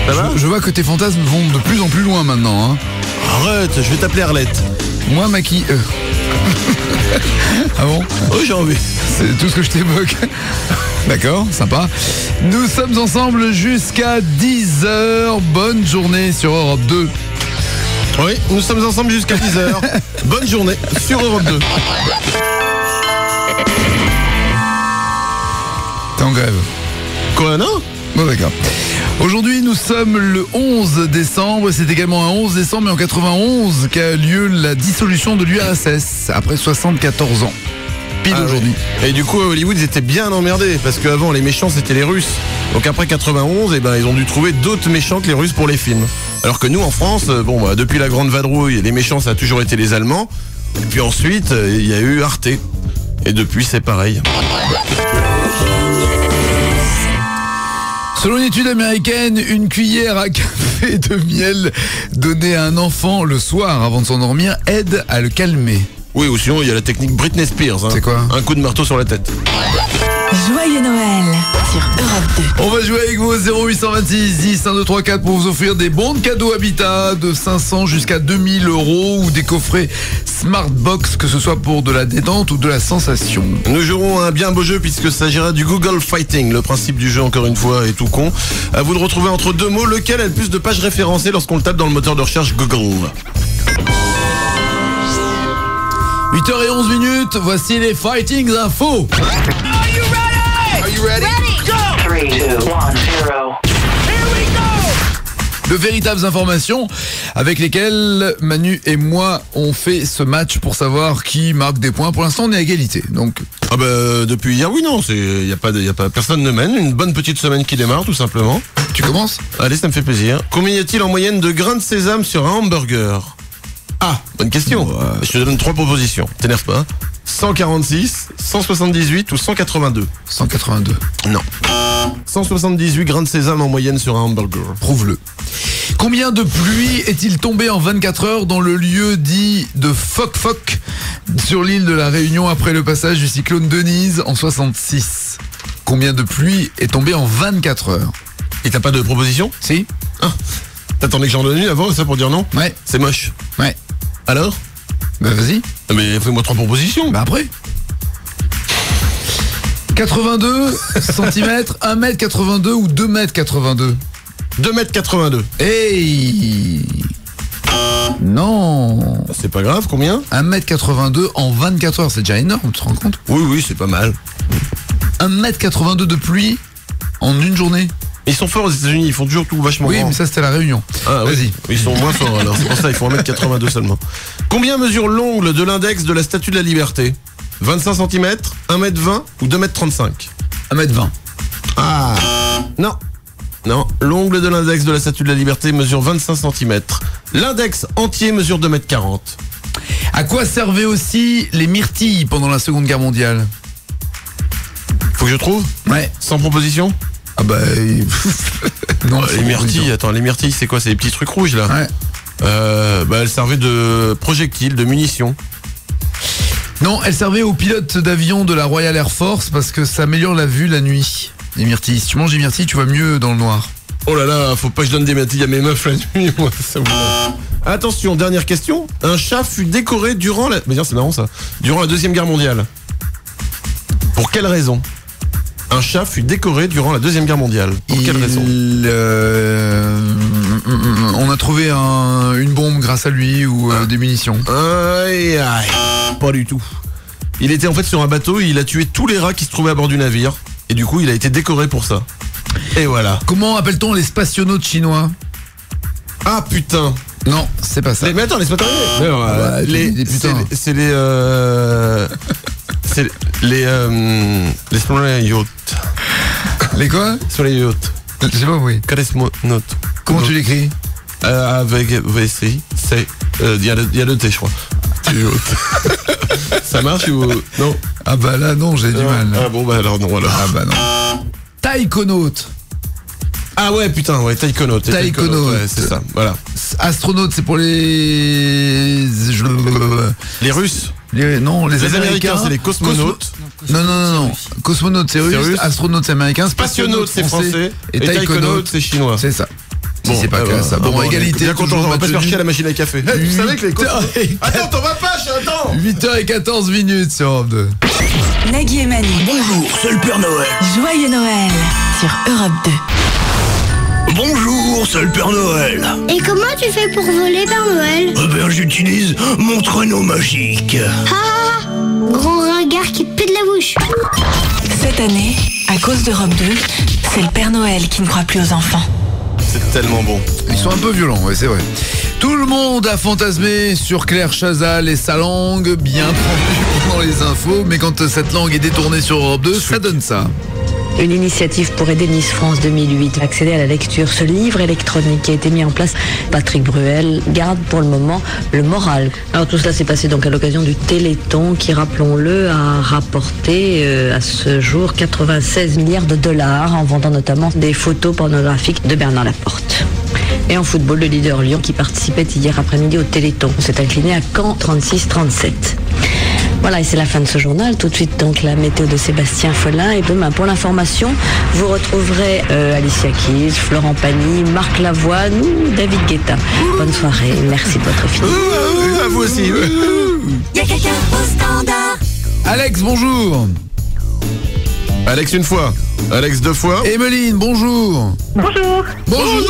Ça va ? Je vois que tes fantasmes vont de plus en plus loin maintenant. Hein. Arrête, je vais t'appeler Arlette. Moi, maquille... Ah bon ? Oh, j'ai envie. C'est tout ce que je t'évoque. D'accord, sympa. Nous sommes ensemble jusqu'à 10h. Bonne journée sur Europe 2. Oui, nous sommes ensemble jusqu'à 10h. Bonne journée sur Europe 2. T'es en grève. Quoi, non ? Bon, d'accord. Aujourd'hui, nous sommes le 11 décembre. C'est également un 11 décembre, mais en 91, qu'a lieu la dissolution de l'URSS, après 74 ans. Pile aujourd'hui. Oui. Et du coup, à Hollywood, ils étaient bien emmerdés, parce qu'avant, les méchants, c'était les Russes. Donc après 91, ils ont dû trouver d'autres méchants que les Russes pour les films. Alors que nous, en France, depuis la Grande Vadrouille, les méchants, ça a toujours été les Allemands. Et puis ensuite, il y a eu Arte. Et depuis, c'est pareil. Selon une étude américaine, une cuillère à café de miel donnée à un enfant le soir avant de s'endormir aide à le calmer. Oui, ou sinon, il y a la technique Britney Spears. Hein. C'est quoi ? Un coup de marteau sur la tête. Joyeux Noël sur Europe 2. On va jouer avec vous au 0826 10 1 2 3 4 pour vous offrir des bons de cadeaux Habitat de 500 jusqu'à 2000 € ou des coffrets Smartbox, que ce soit pour de la détente ou de la sensation. Nous jouerons un bien beau jeu puisque ça s'agira du Google Fighting. Le principe du jeu, encore une fois, est tout con. À vous de retrouver entre deux mots lequel a le plus de pages référencées lorsqu'on le tape dans le moteur de recherche Google. 8h11, voici les Fighting Infos. Are you ready? Go! 3, 2, 1, 0. De véritables informations avec lesquelles Manu et moi on fait ce match pour savoir qui marque des points. Pour l'instant on est à égalité. Donc depuis hier, oui, non, il y a pas personne ne mène. Une bonne petite semaine qui démarre tout simplement. Tu commences? Allez, ça me fait plaisir. Combien y a-t-il en moyenne de grains de sésame sur un hamburger? Ah, bonne question. Je te donne 3 propositions. T'énerve pas. 146, 178 ou 182? 182. Non. 178 grains de sésame en moyenne sur un hamburger. Prouve-le. Combien de pluie est-il tombé en 24 heures dans le lieu dit de Foc sur l'île de la Réunion après le passage du cyclone Denise en 66? Combien de pluie est tombé en 24 heures? Et t'as pas de proposition? Si. Ah. T'attendais que j'en donne une avant, ça, pour dire non? Ouais. C'est moche. Ouais. Alors? Bah vas-y. Mais fais-moi 3 propositions. Bah après. 82 cm, 1m82 ou 2m82? 2m82. Hey! Non. C'est pas grave, combien? 1m82 en 24 heures, c'est déjà énorme, tu te rends compte? Oui, c'est pas mal. 1m82 de pluie en une journée. Ils sont forts aux États-Unis, ils font toujours tout vachement grand. Oui, mais ça c'était la Réunion. Ah, vas-y. Oui. Ils sont moins forts alors, c'est pour ça ils font 1m82 seulement. Combien mesure l'ongle de l'index de la Statue de la Liberté? 25 cm, 1m20 ou 2m35? 1m20. Ah. Non, l'ongle de l'index de la Statue de la Liberté mesure 25 cm. L'index entier mesure 2m40. À quoi servaient aussi les myrtilles pendant la Seconde Guerre mondiale? Faut que je trouve? Ouais. Sans proposition? Ah bah... non, les myrtilles, attends, les myrtilles c'est quoi? C'est les petits trucs rouges là? Ouais. Elles servaient de projectiles, de munitions. Non, elles servaient aux pilotes d'avion de la Royal Air Force parce que ça améliore la vue la nuit. Les myrtilles, si tu manges des myrtilles, tu vois mieux dans le noir. Oh là là, faut pas que je donne des myrtilles à mes meufs la nuit, moi, ça vous... Attention, dernière question. Un chat fut décoré durant la... Mais tiens, c'est marrant ça. Durant la Deuxième Guerre mondiale. Pour quelle raison? Un chat fut décoré durant la Deuxième Guerre mondiale. Pour quelle raison? On a trouvé une bombe grâce à lui ou des munitions. Aïe, pas du tout. Il était en fait sur un bateau et il a tué tous les rats qui se trouvaient à bord du navire. Et du coup, il a été décoré pour ça. Et voilà. Comment appelle-t-on les spationautes chinois? Ah putain. Non, c'est pas ça. Mais attends, laisse-moi terminer. C'est les small yachts. Les quoi? Small yachts. J'ai pas compris. Note. Comment tu l'écris? Avec VCI. C'est il y a le T, je crois. Ça marche ou non? Ah bah là non, j'ai du mal. Ah bon bah alors non alors. Ah bah non. Taïkonaute. Ah ouais putain, ouais, taïkonaute. Taïkonaute, ouais, c'est ça, voilà. Astronaute, c'est pour les Russes. Les Américains, c'est les cosmonautes. Non. Cosmonaute, c'est russe. Astronaute, c'est américain. Spationaute, c'est français. Et taïkonaute, c'est chinois. C'est ça. Bon, c'est pas que ça. Bon, égalité. Bien content, on va pas se faire chier à la machine à café. Vous savez que les Attends, t'en vas pas, attends. 8h14 sur Europe 2. Nagui et Manu. Bonjour, c'est le Père Noël. Joyeux Noël sur Europe 2. Bonjour, c'est le Père Noël. Et comment tu fais pour voler, Père Noël? Eh bien, j'utilise mon traîneau magique. Ah, grand ringard qui pue de la bouche. Cette année, à cause d'Europe 2, c'est le Père Noël qui ne croit plus aux enfants. C'est tellement bon. Ils sont un peu violents, ouais, c'est vrai. Tout le monde a fantasmé sur Claire Chazal et sa langue, bien trempée dans les infos, mais quand cette langue est détournée sur Europe 2, ça donne ça. Une initiative pour aider Miss France 2008 à accéder à la lecture. Ce livre électronique qui a été mis en place, Patrick Bruel garde pour le moment le moral. Alors tout cela s'est passé donc à l'occasion du Téléthon qui, rappelons-le, a rapporté à ce jour 96 milliards de dollars en vendant notamment des photos pornographiques de Bernard Laporte. Et en football, le leader Lyon qui participait hier après-midi au Téléthon s'est incliné à Caen 36-37. Voilà, et c'est la fin de ce journal. Tout de suite, donc, la météo de Sébastien Follin. Et demain, pour l'information, vous retrouverez Alicia Keys, Florent Pagny, Marc Lavoine ou David Guetta. Bonne soirée. Merci de votre fidélité. À vous aussi. Y a quelqu'un au standard. Alex, bonjour. Alex une fois, Alex deux fois. Emeline, bonjour. Bonjour. Bonjour.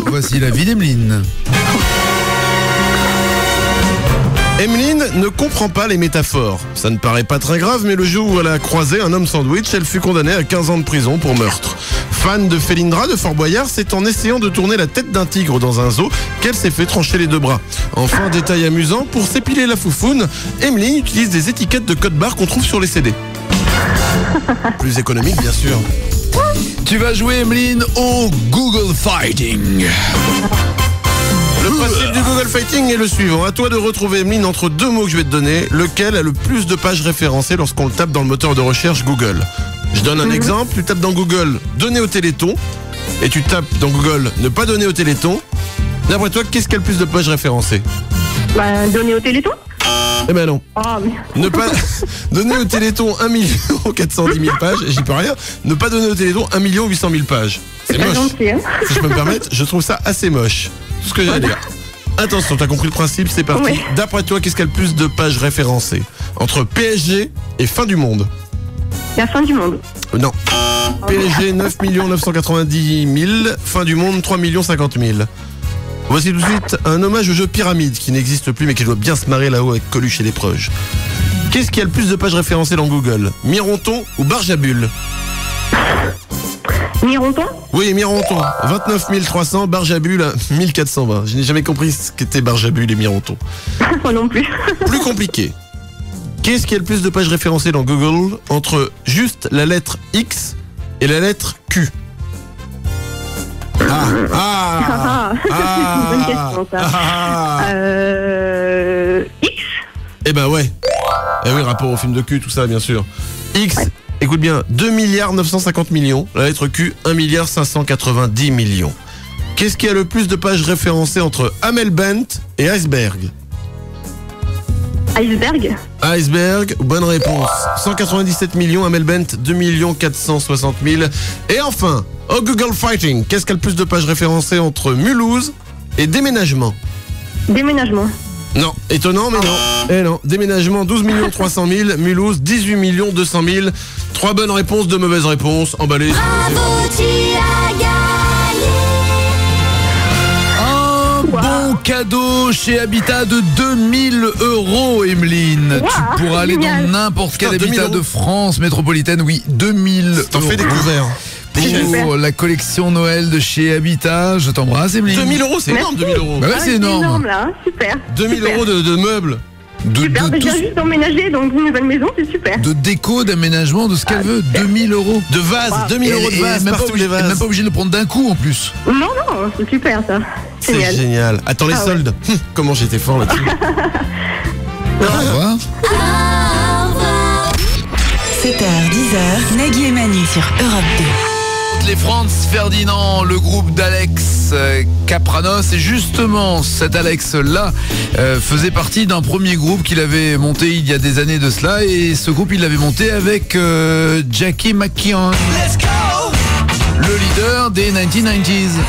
Voici la vie d'Emeline. Emeline ne comprend pas les métaphores. Ça ne paraît pas très grave, mais le jour où elle a croisé un homme sandwich, elle fut condamnée à 15 ans de prison pour meurtre. Fan de Félindra de Fort Boyard, c'est en essayant de tourner la tête d'un tigre dans un zoo qu'elle s'est fait trancher les deux bras. Enfin, détail amusant, pour s'épiler la foufoune, Emeline utilise des étiquettes de code barre qu'on trouve sur les CD. Plus économique, bien sûr. Tu vas jouer, Emeline, au Google Fighting. Le principe du Google Fighting est le suivant. À toi de retrouver, Emeline, entre deux mots que je vais te donner, lequel a le plus de pages référencées lorsqu'on le tape dans le moteur de recherche Google. Je donne un exemple. Tu tapes dans Google « donner au Téléthon » et tu tapes dans Google « ne pas donner au Téléthon ». D'après toi, qu'est-ce qui a le plus de pages référencées? Donner au Téléthon. Eh ben non. Oh, mais... Ne pas donner au Téléthon 1 410 000 pages, j'y peux rien. Ne pas donner au Téléthon 1 800 000 pages. C'est moche. gentil, hein. Si je peux me permettre, je trouve ça assez moche. C'est ce que j'ai à dire. Attention, t'as compris le principe, c'est parti. Oui. D'après toi, qu'est-ce qui a le plus de pages référencées entre PSG et fin du monde? La fin du monde. Non. PSG 9 990 000, fin du monde 3 50 000. Voici tout de suite un hommage au jeu Pyramide qui n'existe plus mais qui doit bien se marrer là-haut avec Coluche et les Preuges. Qu'est-ce qui a le plus de pages référencées dans Google? Mironton ou Barjabul? Mironton. Oui, Mironton. 29 300, Barjabul 1420. Je n'ai jamais compris ce qu'était Barjabul et Mironton. Moi non plus. Plus compliqué. Qu'est-ce qui a le plus de pages référencées dans Google entre juste la lettre X et la lettre Q? C'est une bonne question, ça. X. Eh ben ouais. Eh oui, rapport au film de Q, tout ça, bien sûr. X, ouais. Écoute bien, 2 950 millions. La lettre Q, 1 590 millions. Qu'est-ce qui a le plus de pages référencées entre Amel Bent et Iceberg? Iceberg. Iceberg, bonne réponse. 197 millions, Amel Bent, 2 460 000. Et enfin, au Google Fighting, qu'est-ce qui a le plus de pages référencées entre Mulhouse et déménagement? Déménagement. Non, étonnant, mais non. Eh non, déménagement 12 300 000, Mulhouse 18 200 000. 3 bonnes réponses, 2 mauvaises réponses. Emballé. Bravo, tu as gagné. Bon cadeau chez Habitat de 2000 €, Emeline. Wow, tu pourras aller dans n'importe quel Habitat de France métropolitaine. Oui, 2000 €. T'en fais découvert. Pour la collection Noël de chez Habitat. Je t'embrasse, Emeline. 2000 €, c'est énorme, 2000 €. Bah ouais, c'est énorme. énorme là, super. 2000 € de meubles. Super, je viens juste d'emménager dans une nouvelle maison, c'est super. De déco, d'aménagement, de ce qu'elle veut. 2000 €. De vase, 2000 € de vase, partout les vases. Même pas obligé de le prendre d'un coup en plus. Non, non, c'est super ça. C'est génial. Attends les soldes. Ouais. Comment j'étais fort là-dessus. Au revoir. 7h, 10h, Nagui et Manu sur Europe 2. Les Franz Ferdinand, le groupe d'Alex Kapranos, et justement cet Alex-là faisait partie d'un premier groupe qu'il avait monté il y a des années de cela, et ce groupe il l'avait monté avec Jackie McKeon, le leader des 1990s.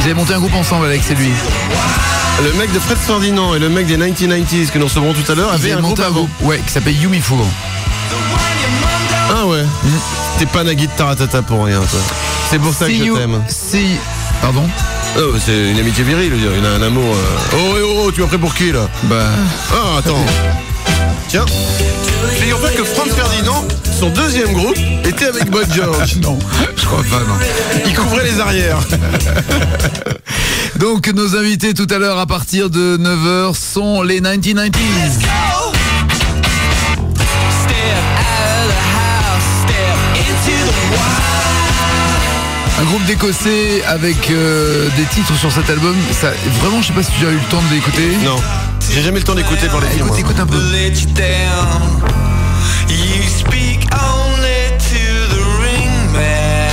Ils avaient monté un groupe ensemble, Alex et lui. Le mec de Fred Ferdinand et le mec des 1990s que nous recevrons tout à l'heure avaient un groupe avant. Ouais, qui s'appelle Yumi Four. Ah ouais. T'es pas Nagui de Taratata pour rien, toi. C'est pour ça que je t'aime. Si. Pardon? Oh, c'est une amitié virile, il a un amour. Oh, tu m'as pris pour qui là? Bah. Ah, attends. Tiens. Figure-toi que Franz Ferdinand, son deuxième groupe, était avec Boy George. Non, je crois pas, non. Il couvrait les arrières. Donc, nos invités tout à l'heure à partir de 9h sont les 1990s. Un groupe d'Écossais avec des titres sur cet album. Ça, vraiment, je sais pas si tu as eu le temps de l'écouter. Non, j'ai jamais eu le temps d'écouter pour les films. Écoute un peu.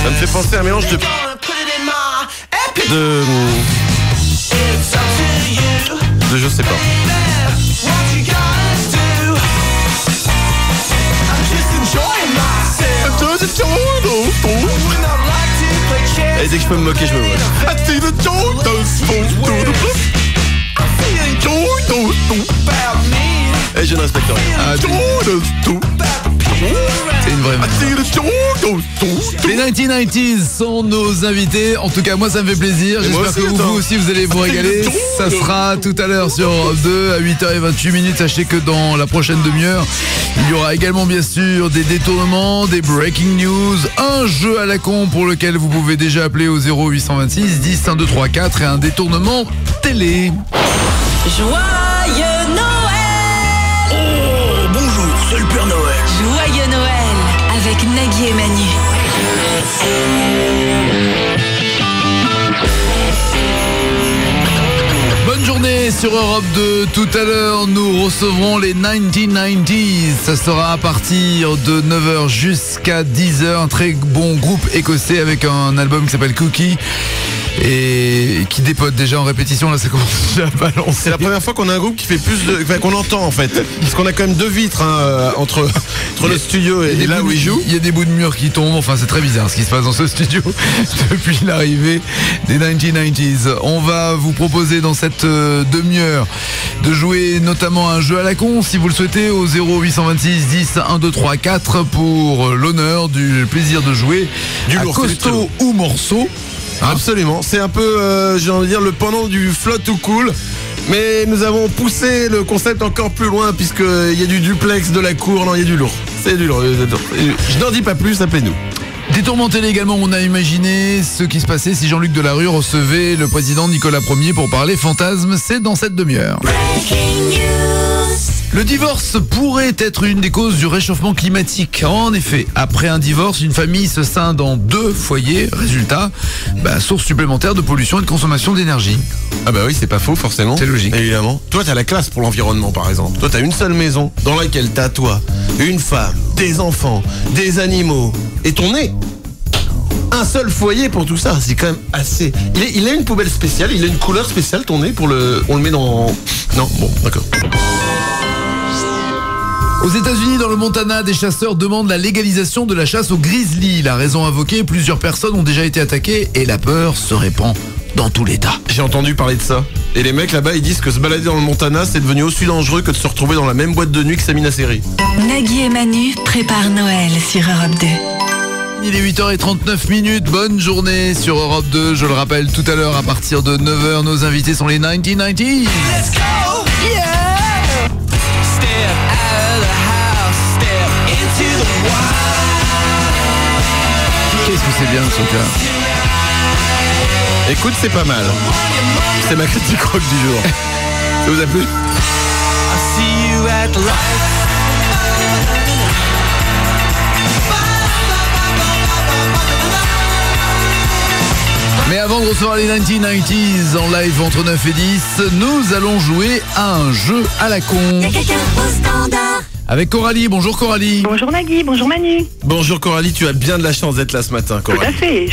Ça me fait penser à un mélange de je sais pas. que je peux me moquer, je me moque. Et je ne respecte rien. C'est une vraie marque. Les 1990s sont nos invités. En tout cas, moi, ça me fait plaisir. J'espère que vous aussi, vous allez vous régaler. Ça sera tout à l'heure sur Europe 2 à 8h28. Sachez que dans la prochaine demi-heure, il y aura également, bien sûr, des détournements, des breaking news, un jeu à la con pour lequel vous pouvez déjà appeler au 0826 10 1 2 3 4 et un détournement télé. Joyeux Noël! Oh, bonjour, c'est le Père Noël. Joyeux Noël avec Nagui et Manu. Bonne journée sur Europe 2. Tout à l'heure, nous recevrons les 1990s. Ça sera à partir de 9h jusqu'à 10h. Un très bon groupe écossais avec un album qui s'appelle Cookie. Et qui dépote déjà en répétition, là ça commence déjà à balancer. C'est la première fois qu'on a un groupe qui fait plus de... Enfin, qu'on entend en fait. Parce qu'on a quand même 2 vitres entre le studio et là où ils jouent. Il y a des bouts de mur qui tombent, enfin c'est très bizarre ce qui se passe dans ce studio depuis l'arrivée des 1990s. On va vous proposer dans cette demi-heure de jouer notamment un jeu à la con si vous le souhaitez au 0826 10 1 2 3 4 pour l'honneur du plaisir de jouer du à costaud ou morceau. Absolument, c'est un peu, j'ai envie de dire, le pendant du flotte ou cool. Mais nous avons poussé le concept encore plus loin puisqu'il y a du duplex, de la cour, non, il y a du lourd. C'est du lourd. Je n'en dis pas plus, appelez-nous. Détournement télé également, on a imaginé ce qui se passait si Jean-Luc Delarue recevait le président Nicolas Ier pour parler fantasme. C'est dans cette demi-heure. Le divorce pourrait être une des causes du réchauffement climatique. En effet, après un divorce, une famille se scinde en 2 foyers. Résultat, source supplémentaire de pollution et de consommation d'énergie. Ah bah oui, c'est pas faux forcément. C'est logique. Évidemment. Toi, t'as la classe pour l'environnement par exemple. Toi, t'as une seule maison dans laquelle t'as toi, une femme, des enfants, des animaux et ton nez. Un seul foyer pour tout ça, c'est quand même assez... Il a une poubelle spéciale, il a une couleur spéciale ton nez pour le... On le met dans... Non, bon, d'accord. Aux États-Unis, dans le Montana, des chasseurs demandent la légalisation de la chasse au grizzly. La raison invoquée, plusieurs personnes ont déjà été attaquées et la peur se répand dans tout l'État. J'ai entendu parler de ça. Et les mecs là-bas, ils disent que se balader dans le Montana, c'est devenu aussi dangereux que de se retrouver dans la même boîte de nuit que Samina Seri. Nagui et Manu préparent Noël sur Europe 2. Il est 8h39. Bonne journée sur Europe 2. Je le rappelle, tout à l'heure, à partir de 9h, nos invités sont les 1990s. Let's go! Yeah! Step out of the house, step into the wild. Qu'est-ce que c'est bien ce truc-là? Écoute, c'est pas mal. C'est ma critique rock du jour. Ça vous a plu? I see you at the light. Mais avant de recevoir les 1990s en live entre 9 et 10, nous allons jouer à un jeu à la con. Il y a quelqu'un au standard. Avec Coralie. Bonjour Coralie. Bonjour Nagui, bonjour Manu. Bonjour Coralie, tu as bien de la chance d'être là ce matin, Coralie. Tout à fait,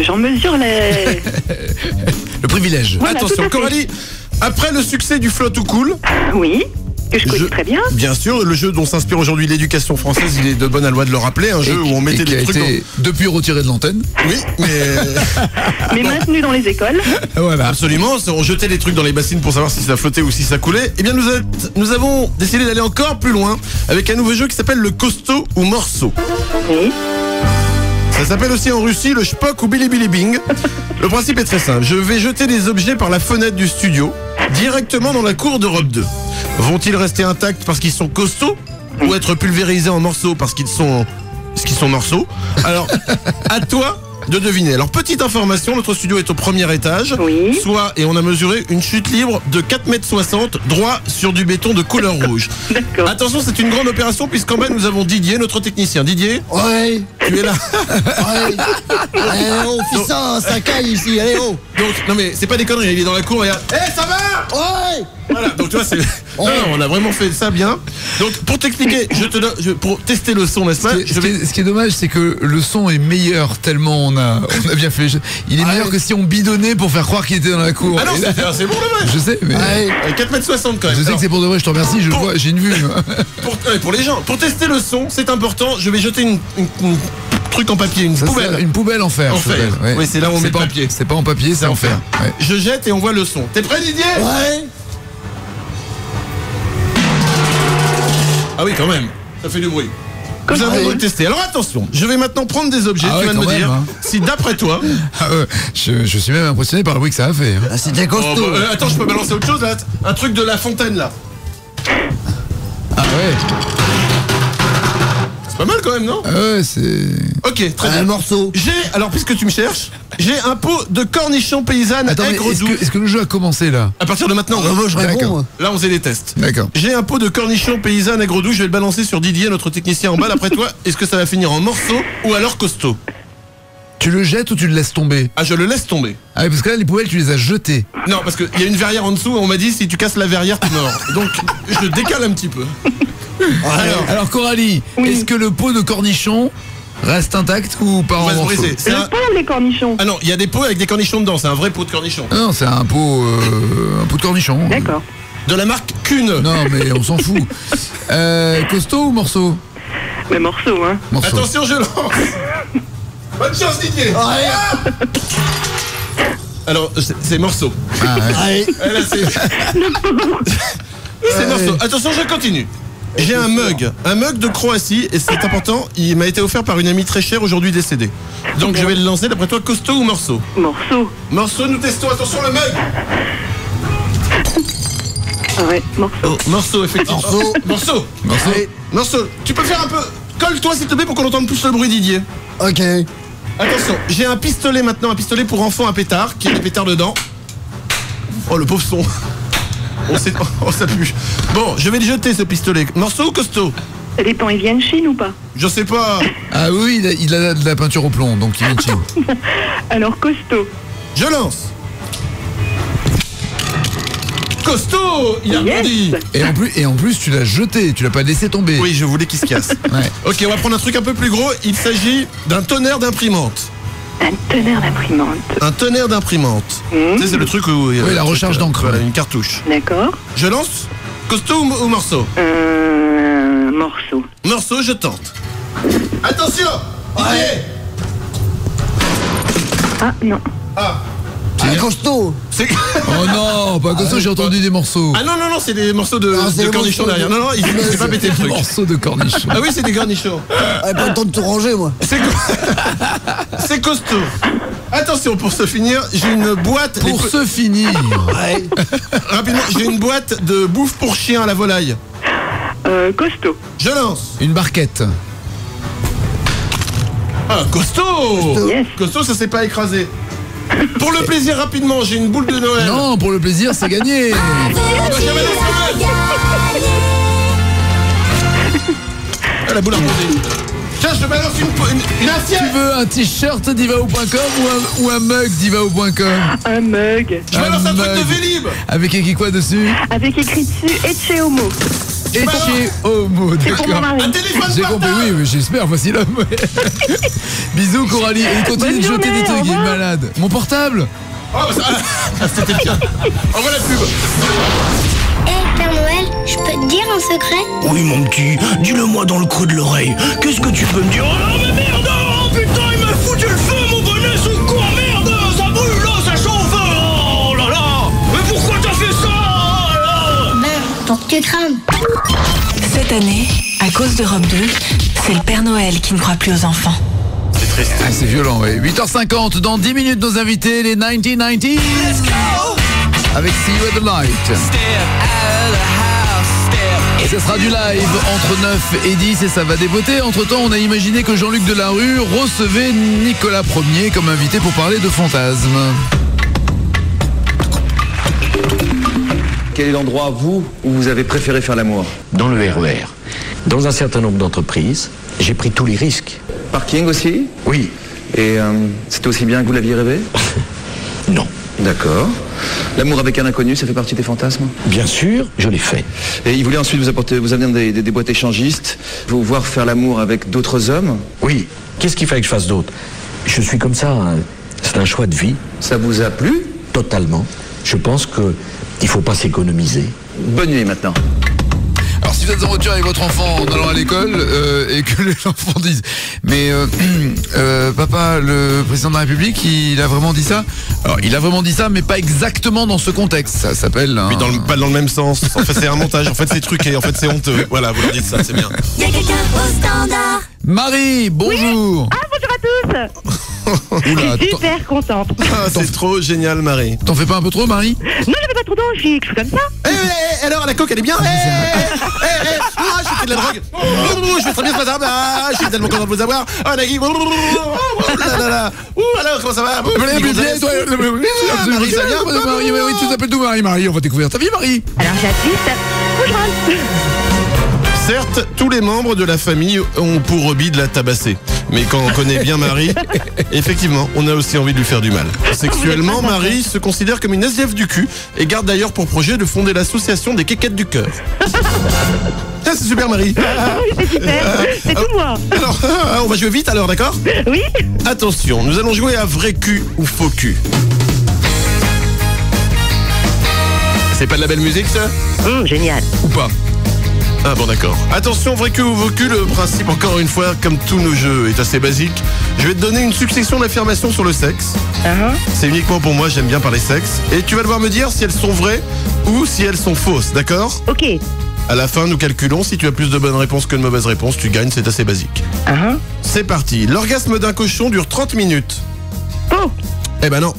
j'en mesure les... Le privilège. Voilà, attention Coralie, après le succès du Flotte ou Cool... Oui, que je connais très bien. Bien sûr, le jeu dont s'inspire aujourd'hui l'éducation française, il est de bonne loi de le rappeler, un jeu où on mettait des trucs depuis retiré de l'antenne. Oui, mais... mais maintenu dans les écoles. Voilà. Absolument, on jetait des trucs dans les bassines pour savoir si ça flottait ou si ça coulait. Eh bien, nous avons décidé d'aller encore plus loin avec un nouveau jeu qui s'appelle le costaud ou morceau. Oui. Ça s'appelle aussi en Russie le Shpok ou Bilibili-Bing. Le principe est très simple. Je vais jeter des objets par la fenêtre du studio, directement dans la cour d'Europe 2. Vont-ils rester intacts parce qu'ils sont costauds ou être pulvérisés en morceaux parce qu'ils sont morceaux? Alors, à toi de deviner. Alors, petite information, notre studio est au premier étage. Oui. Soit, et on a mesuré une chute libre de 4,60 m droit sur du béton de couleur rouge. D'accord. Attention, c'est une grande opération puisqu'en bas nous avons Didier, notre technicien. Didier? Ouais. Tu es là? Ouais. Allez, oh, fils, ça caille ici, allez, oh. Donc, non mais c'est pas des conneries, il est dans la cour, regarde. Hé, ça va? Ouais. Voilà, donc tu vois, c'est... Non, on a vraiment fait ça bien. Donc, pour t'expliquer, pour tester le son, n'est-ce pas? Ce qui est dommage, c'est que le son est meilleur tellement on a bien fait. Il est meilleur que si on bidonnait pour faire croire qu'il était dans la cour. Ah non, c'est bon le vrai. Je sais, mais... 4,60 m quand même. Je sais que c'est pour de vrai, je te remercie, je le vois, j'ai une vue. Pour les gens, pour tester le son, c'est important, je vais jeter une truc en papier, une poubelle. Une poubelle en fer. En ça fer. s'appelle, ouais. Oui, c'est là où on met le pas papier. C'est pas en papier, c'est en fer. Ouais. Je jette et on voit le son. T'es prêt, Didier? Ouais. Ah oui, quand même. Ça fait du bruit. Nous avons testé. Alors attention, je vais maintenant prendre des objets. Tu vas me dire si d'après toi. Je suis même impressionné par le bruit que ça a fait. Ah, c'était costaud. Attends, je peux balancer autre chose là. Un truc de La Fontaine là. Ah ouais. C'est pas mal quand même, non? Ah ouais, c'est. Ok, très bien. Un morceau. Alors puisque tu me cherches, j'ai un pot de cornichons paysannes aigre-doux. Est-ce que le jeu a commencé là? À partir de maintenant. Moi, je réponds. Moi. Là, on faisait des tests. D'accord. J'ai un pot de cornichons paysannes aigre-doux. Je vais le balancer sur Didier, notre technicien en bas. D'après toi, est-ce que ça va finir en morceaux ou alors costaud? Tu le jettes ou tu le laisses tomber? Ah, je le laisse tomber. Ah oui, parce que là, les poubelles, tu les as jetées. Non, parce qu'il y a une verrière en dessous. On m'a dit si tu casses la verrière, tu meurs. Donc, je décale un petit peu. Alors Coralie, est-ce que le pot de cornichons reste intact ou pas en morceaux? Le pot ou les cornichons? Ah non, il y a des pots avec des cornichons dedans. C'est un vrai pot de cornichons. Non, c'est un pot de cornichons. D'accord. De la marque Kuhn. Non, mais on s'en fout. Costaud ou morceau? Mais morceau, hein. Morceau. Attention, je lance. Bonne chance, Didier. Alors, c'est morceau. Ah ouais. Là, c'est morceau. Attention, je continue. J'ai un mug de Croatie et c'est important, il m'a été offert par une amie très chère aujourd'hui décédée. Donc je vais le lancer, d'après toi, costaud ou morceau? Morceau. Morceau, nous testons, attention le mug. Ah ouais, morceau. Oh, morceau, effectivement. Morceau. Morceau. Tu peux faire un peu... Colle-toi s'il te plaît pour qu'on entende plus le bruit, Didier. Ok. Attention, j'ai un pistolet maintenant, un pistolet pour enfants à pétard, qui a des pétards dedans. Oh le pauvre son. Oh ça pue. Bon, je vais le jeter ce pistolet. Morceau ou costaud? Ça dépend, il vient de Chine ou pas? Je sais pas. Ah oui, il a de la peinture au plomb, donc il vient de Chine. Alors costaud. Je lance. Costaud. Il a rebondi. Et en plus, tu l'as jeté, tu l'as pas laissé tomber. Oui, je voulais qu'il se casse. Ouais. Ok, on va prendre un truc un peu plus gros. Il s'agit d'un tonnerre d'imprimante. Un tonnerre d'imprimante. Un tonnerre d'imprimante. Tu sais, c'est le truc où... Oui, la recharge d'encre. Voilà, une cartouche. D'accord. Je lance. Costaud ou morceau? Morceau. Morceau, je tente. Attention. Ouais. Ah, non. Ah. C'est costaud. Oh non, pas costaud, j'ai entendu des morceaux. Ah non, c'est des morceaux de cornichons derrière. Non, il s'est pas pété le truc. Des morceaux de cornichons. Ah oui, c'est des cornichons. Pas le temps de tout ranger, moi. C'est costaud. Attention, pour se finir, j'ai une boîte... Pour se finir. Ouais. Rapidement, j'ai une boîte de bouffe pour chien à la volaille. Costaud. Je lance. Une barquette. Ah, costaud. Yes. Costaud, ça s'est pas écrasé. Pour le plaisir, rapidement, j'ai une boule de Noël. Non, pour le plaisir, c'est gagné. Ah, la boule a rebondi. Tiens, je te balance une assiette. Tu veux un t-shirt divao.com ou un mug divao.com? Un mug. Je balance un truc de Vélib. Avec écrit quoi dessus? Avec écrit dessus Ecce Homo. Ecce Homo, C'est pour mon d'accord. mari. Un téléphone J'ai compris, oui, mais j'espère, voici l'homme. Bisous Coralie, et continue de jeter des trucs, il est malade. Mon portable? Oh, c'était bien. Envoie la pub. Père Noël, je peux te dire un secret? Oui, mon petit, dis-le-moi dans le creux de l'oreille. Qu'est-ce que tu peux me dire? Oh là, mais merde! Oh putain, il m'a foutu le feu, mon bonnet sous le coin! Merde! Ça brûle, là, ça chauffe! Oh là là! Mais pourquoi t'as fait ça? Oh là Ben, pour que tu crames. Cette année, à cause d'Europe 2, c'est le Père Noël qui ne croit plus aux enfants. C'est triste. Ah, c'est violent, oui. 8h50, dans 10 minutes, nos invités, les 1990s. Avec See You at the Light. Et ce sera du live entre 9 et 10 et ça va déboter. Entre temps, on a imaginé que Jean-Luc Delarue recevait Nicolas Ier comme invité pour parler de fantasmes. Quel est l'endroit, vous, où vous avez préféré faire l'amour? Dans le RER. Dans un certain nombre d'entreprises, j'ai pris tous les risques. Parking aussi? Oui. Et c'était aussi bien que vous l'aviez rêvé? Non. D'accord. L'amour avec un inconnu, ça fait partie des fantasmes? Bien sûr, je l'ai fait. Et il voulait ensuite vous amener des boîtes échangistes, vous voir faire l'amour avec d'autres hommes? Oui. Qu'est-ce qu'il fallait que je fasse d'autre? Je suis comme ça. Hein. C'est un choix de vie. Ça vous a plu? Totalement. Je pense qu'il ne faut pas s'économiser. Bonne nuit maintenant. Alors si vous êtes en voiture avec votre enfant en allant à l'école et que l'enfant dise mais papa, le président de la République, il a vraiment dit ça? Alors il a vraiment dit ça, mais pas exactement dans ce contexte. Ça s'appelle Oui, pas dans le même sens. En fait c'est un montage, en fait c'est truqué, en fait c'est honteux. Voilà, vous leur dites ça, c'est bien. Il y a quelqu'un au standard. Marie, bonjour. Ah, bonjour à tous. Oula, Je suis super contente. Ah, c'est trop génial, Marie. T'en fais pas un peu trop, Marie? Non, j'avais pas trop d'eau, je suis comme ça. Alors la coque elle est bien. Je fais de la drogue. Je vais très bien ce matin. Je suis tellement content de vous avoir. Oh Nagui. Alors comment ça va? Marie, ça vient? Marie, oui, tu t'appelles d'où, Marie? On va découvrir ta vie, Marie. Alors j'habite Fougerolles. Certes, tous les membres de la famille ont pour hobby de la tabasser. Mais quand on connaît bien Marie, effectivement, on a aussi envie de lui faire du mal. Sexuellement, Marie se considère comme une SDF du cul et garde d'ailleurs pour projet de fonder l'association des quéquettes du cœur. Ah, c'est super, Marie. Oui, c'est super. C'est tout moi. Alors, on va jouer vite alors, d'accord? Oui. Attention, nous allons jouer à vrai cul ou faux cul. C'est pas de la belle musique, ça? Génial. Ou pas? Ah bon, d'accord. Attention, vrai cul ou faux cul, le principe, encore une fois, comme tous nos jeux, est assez basique. Je vais te donner une succession d'affirmations sur le sexe. C'est uniquement pour moi, j'aime bien parler sexe. Et tu vas devoir me dire si elles sont vraies ou si elles sont fausses, d'accord? Ok. À la fin, nous calculons. Si tu as plus de bonnes réponses que de mauvaises réponses, tu gagnes, c'est assez basique. C'est parti. L'orgasme d'un cochon dure 30 minutes. Oh. Eh ben non,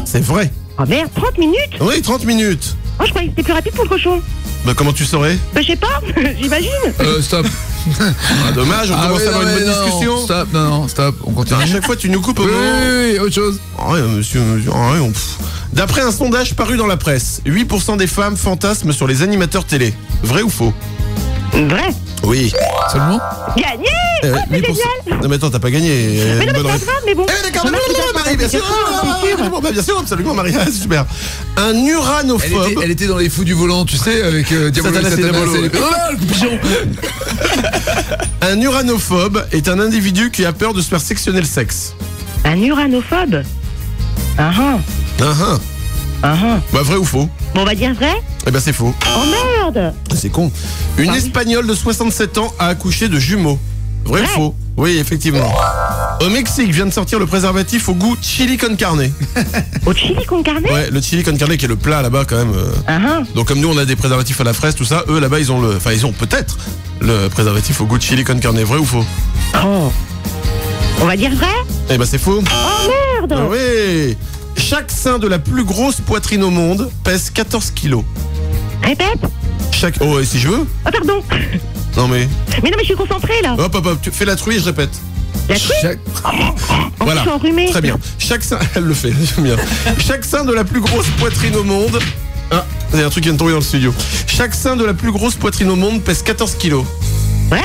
c'est vrai. Oh merde, 30 minutes? Oui, 30 minutes. Oh, je croyais que c'était plus rapide pour le cochon. Bah comment tu saurais? Bah je sais pas, j'imagine. Stop. Ah, dommage, on commence à avoir une bonne discussion. Stop, non, stop, on continue. À chaque fois, tu nous coupes au moment. Oui, autre chose. Monsieur. D'après un sondage paru dans la presse, 8% des femmes fantasment sur les animateurs télé. Vrai ou faux? Vrai. Oui. Seulement? Gagné. Oh, c'est génial. Non mais attends, t'as pas gagné. Mais non, mais c'est pas grave, mais bon. D'accord, Marie, bien sûr. Bien sûr, absolument, Marie, c'est super. Un uranophobe. Elle était dans les fous du volant, tu sais, avec Diabolo et Satanas et les... le pigeon. Un uranophobe est un individu qui a peur de se faire sectionner le sexe. Un uranophobe? Bah vrai ou faux? Bon, on va dire vrai? Eh ben c'est faux. Oh merde. C'est con. Une Espagnole de 67 ans a accouché de jumeaux. Vrai ou faux? Oui, effectivement. Au Mexique vient de sortir le préservatif au goût chili con carne. Au chili con carne? Ouais, le chili con carne qui est le plat là-bas quand même. Donc comme nous on a des préservatifs à la fraise, tout ça, eux là-bas ils ont peut-être le préservatif au goût de chili con carne. Vrai ou faux? Oh. On va dire vrai? Eh ben c'est faux. Oh merde. Oui. Chaque sein de la plus grosse poitrine au monde pèse 14 kilos. Répète. Oh, et si je veux? Oh pardon. Non mais... Mais non mais je suis concentrée là. Hop, tu fais la truie et je répète. La truie? Voilà, je suis enrhumée. très bien. Chaque sein... Elle le fait, j'aime bien. Chaque sein de la plus grosse poitrine au monde... Ah, il y a un truc qui vient de tomber dans le studio. Chaque sein de la plus grosse poitrine au monde pèse 14 kilos. Ouais.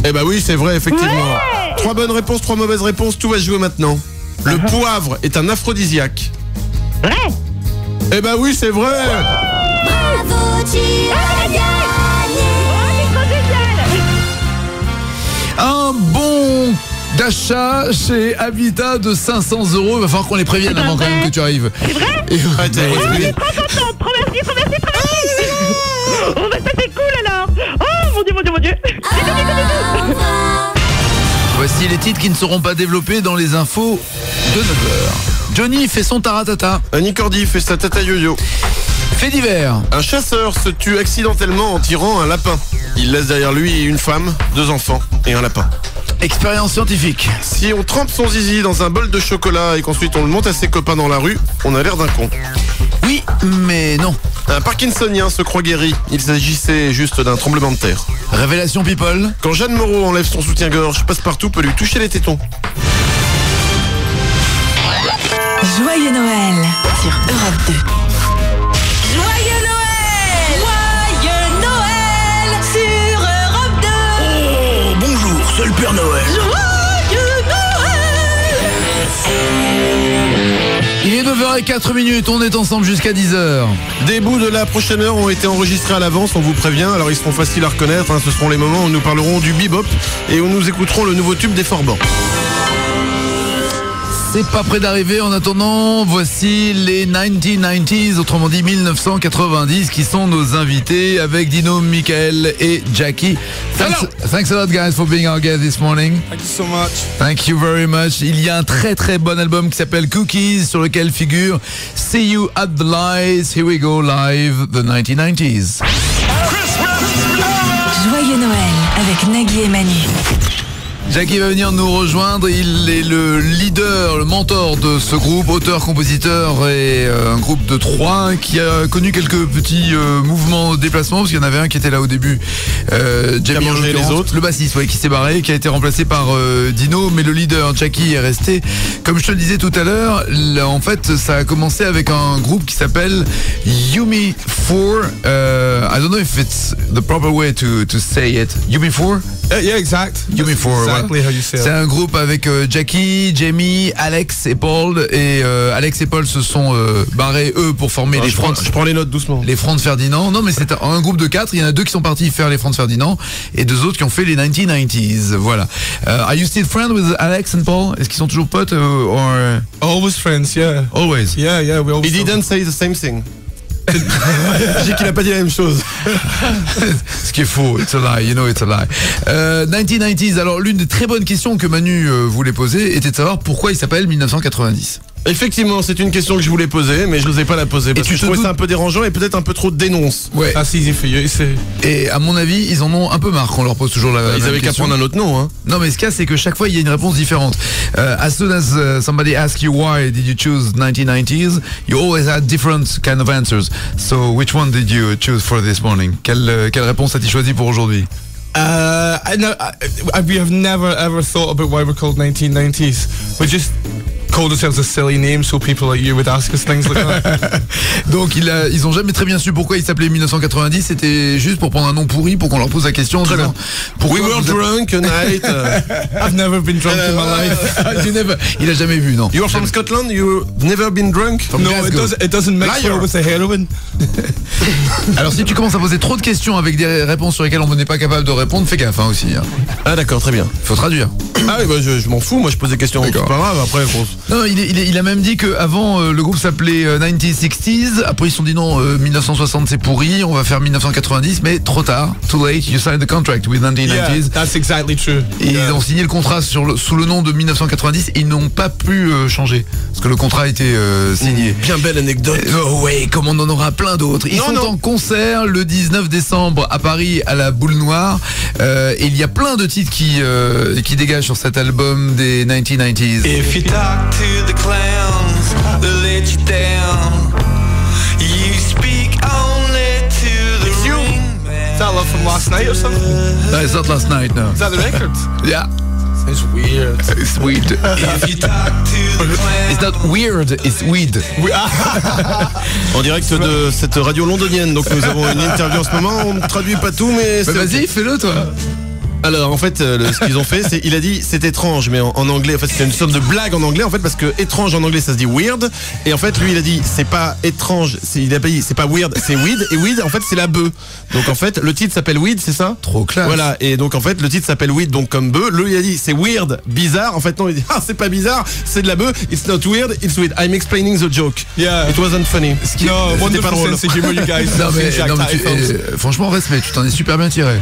Eh bah oui, c'est vrai, effectivement. Ouais. 3 bonnes réponses, 3 mauvaises réponses, tout va se jouer maintenant. Le poivre est un aphrodisiaque. Vrai. Eh bah oui, c'est vrai. Bravo, tu as gagné. Un bon d'achat chez Habitat de 500 €. Il va falloir qu'on les prévienne avant quand même que tu arrives. C'est vrai? Et Trop contente, trop merci. Oh bah ça c'est cool alors. Oh mon dieu. Voici les titres qui ne seront pas développés dans les infos de 9h. Johnny fait son taratata. Annie Cordy fait sa tata yo-yo. Fait divers. Un chasseur se tue accidentellement en tirant un lapin. Il laisse derrière lui une femme, 2 enfants et un lapin. Expérience scientifique. Si on trempe son zizi dans un bol de chocolat et qu'ensuite on le monte à ses copains dans la rue, on a l'air d'un con. Oui, mais non. Un Parkinsonien se croit guéri. Il s'agissait juste d'un tremblement de terre. Révélation people. Quand Jeanne Moreau enlève son soutien-gorge, Passepartout peut lui toucher les tétons. Joyeux Noël sur Europe 2. Joyeux Noël sur Europe 2. Oh, bonjour, c'est le Père Noël. Joyeux Noël. Il est 9h04, on est ensemble jusqu'à 10h. Des bouts de la prochaine heure ont été enregistrés à l'avance, on vous prévient, alors ils seront faciles à reconnaître, ce seront les moments où nous parlerons du bebop et où nous écouterons le nouveau tube des Forbans. c'est pas près d'arriver. En attendant, voici les 1990s, autrement dit 1990, qui sont nos invités avec Dino, Michael et Jackie. Thanks a lot, guys, for being our guest this morning. Thank you so much. Thank you very much. Il y a un très très bon album qui s'appelle Cookies, sur lequel figure See You at the Lights. Here we go live, the 1990s. Joyeux Noël avec Nagui et Manu. Jackie va venir nous rejoindre, il est le leader, le mentor de ce groupe, auteur, compositeur et un groupe de 3 qui a connu quelques petits mouvements de déplacement parce qu'il y en avait un qui était là au début, Jamie en les autres. le bassiste qui s'est barré, qui a été remplacé par Dino, mais le leader Jackie est resté. Comme je te le disais tout à l'heure, en fait ça a commencé avec un groupe qui s'appelle Yumi 4. I don't know if it's the proper way to say it. Yumi 4? Yeah, exact. Yumi 4. Exactly how you say it. C'est un groupe avec Jackie, Jamie, Alex et Paul. Et Alex et Paul se sont barrés eux pour former les Je prends les notes doucement. Les Franz Ferdinand. Non mais c'est un groupe de 4. Il y en a 2 qui sont partis faire les Franz Ferdinand et 2 autres qui ont fait les 1990s. Voilà. Are you still friends with Alex and Paul? Est-ce qu'ils sont toujours potes or... Always friends, yeah. Always. Yeah, we always. He didn't say the same thing. J'ai qu'il a pas dit la même chose. Ce qui est faux, it's a lie, you know it's a lie. 1990s, alors l'une des très bonnes questions que Manu voulait poser était de savoir pourquoi il s'appelle 1990. Effectivement, c'est une question que je voulais poser, mais je n'osais pas la poser parce que je trouvais ça un peu dérangeant et peut-être un peu trop dénonce. Ouais. That's easy for you, c'est. Et à mon avis, ils en ont un peu marre qu'on leur pose toujours la même question. Ils avaient qu'à prendre un autre nom, hein. Non, mais ce cas, c'est que chaque fois, il y a une réponse différente. As soon as somebody asks you why did you choose 1990s, you always had different kind of answers. So, which one did you choose for this morning? Quelle réponse as-tu choisi pour aujourd'hui? We have never ever thought about why we're called 1990s. We just called ourselves a silly name so people like you would ask us things like that. Donc ils ont jamais très bien su pourquoi ils s'appelaient 1990. C'était juste pour prendre un nom pourri pour qu'on leur pose la question. Très bien. We were drunk a night. I've never been drunk in my life. Il a jamais vu, non. You are from Scotland? You've never been drunk? From Glasgow. It doesn't mix well with the heroin. Alors si tu commences à poser trop de questions avec des réponses sur lesquelles on n'est pas capable de répondre, fais gaffe aussi. Hein. Ah d'accord, très bien. Faut traduire. Ah oui, bah je m'en fous, moi je pose des questions, c'est pas grave, après Non, il a même dit qu'avant le groupe s'appelait 1960s, après ils se sont dit non, 1960 c'est pourri, on va faire 1990, mais trop tard, too late, you signed the contract with 1990s. Yeah, that's exactly true. Et ils ont signé le contrat sous le nom de 1990, ils n'ont pas pu changer, parce que le contrat a été signé. Bien belle anecdote. Ouais, comme on en aura plein d'autres. Ils sont en concert le 19 décembre à Paris à la Boule Noire, et il y a plein de titres qui dégagent sur cet album des 1990s. If you talk to the clowns, they'll let you down. You speak only to the ring. Is that love from last night or something? No, it's not last night, no. Is that the record? Yeah. It's weird. It's weird. If you talk to the clowns. It's not weird, it's weed. En direct de cette radio londonienne, donc nous avons une interview en ce moment, on ne traduit pas tout, mais c'est vas-y, fais-le toi. Alors en fait ce qu'ils ont fait c'est il a dit c'est étrange mais en anglais en fait c'est une sorte de blague en anglais en fait parce que étrange en anglais ça se dit weird et en fait lui il a dit c'est pas étrange il a pas dit c'est pas weird c'est weed et weed en fait c'est la bœuf donc en fait le titre s'appelle weed c'est ça trop classe voilà et donc en fait le titre s'appelle weed donc comme bœuf lui il a dit c'est weird bizarre en fait non il dit c'est pas bizarre c'est de la bœuf it's not weird it's weird I'm explaining the joke yeah it wasn't funny no wonderful sense of humor you guys non, mais franchement respect tu t'en es super bien tiré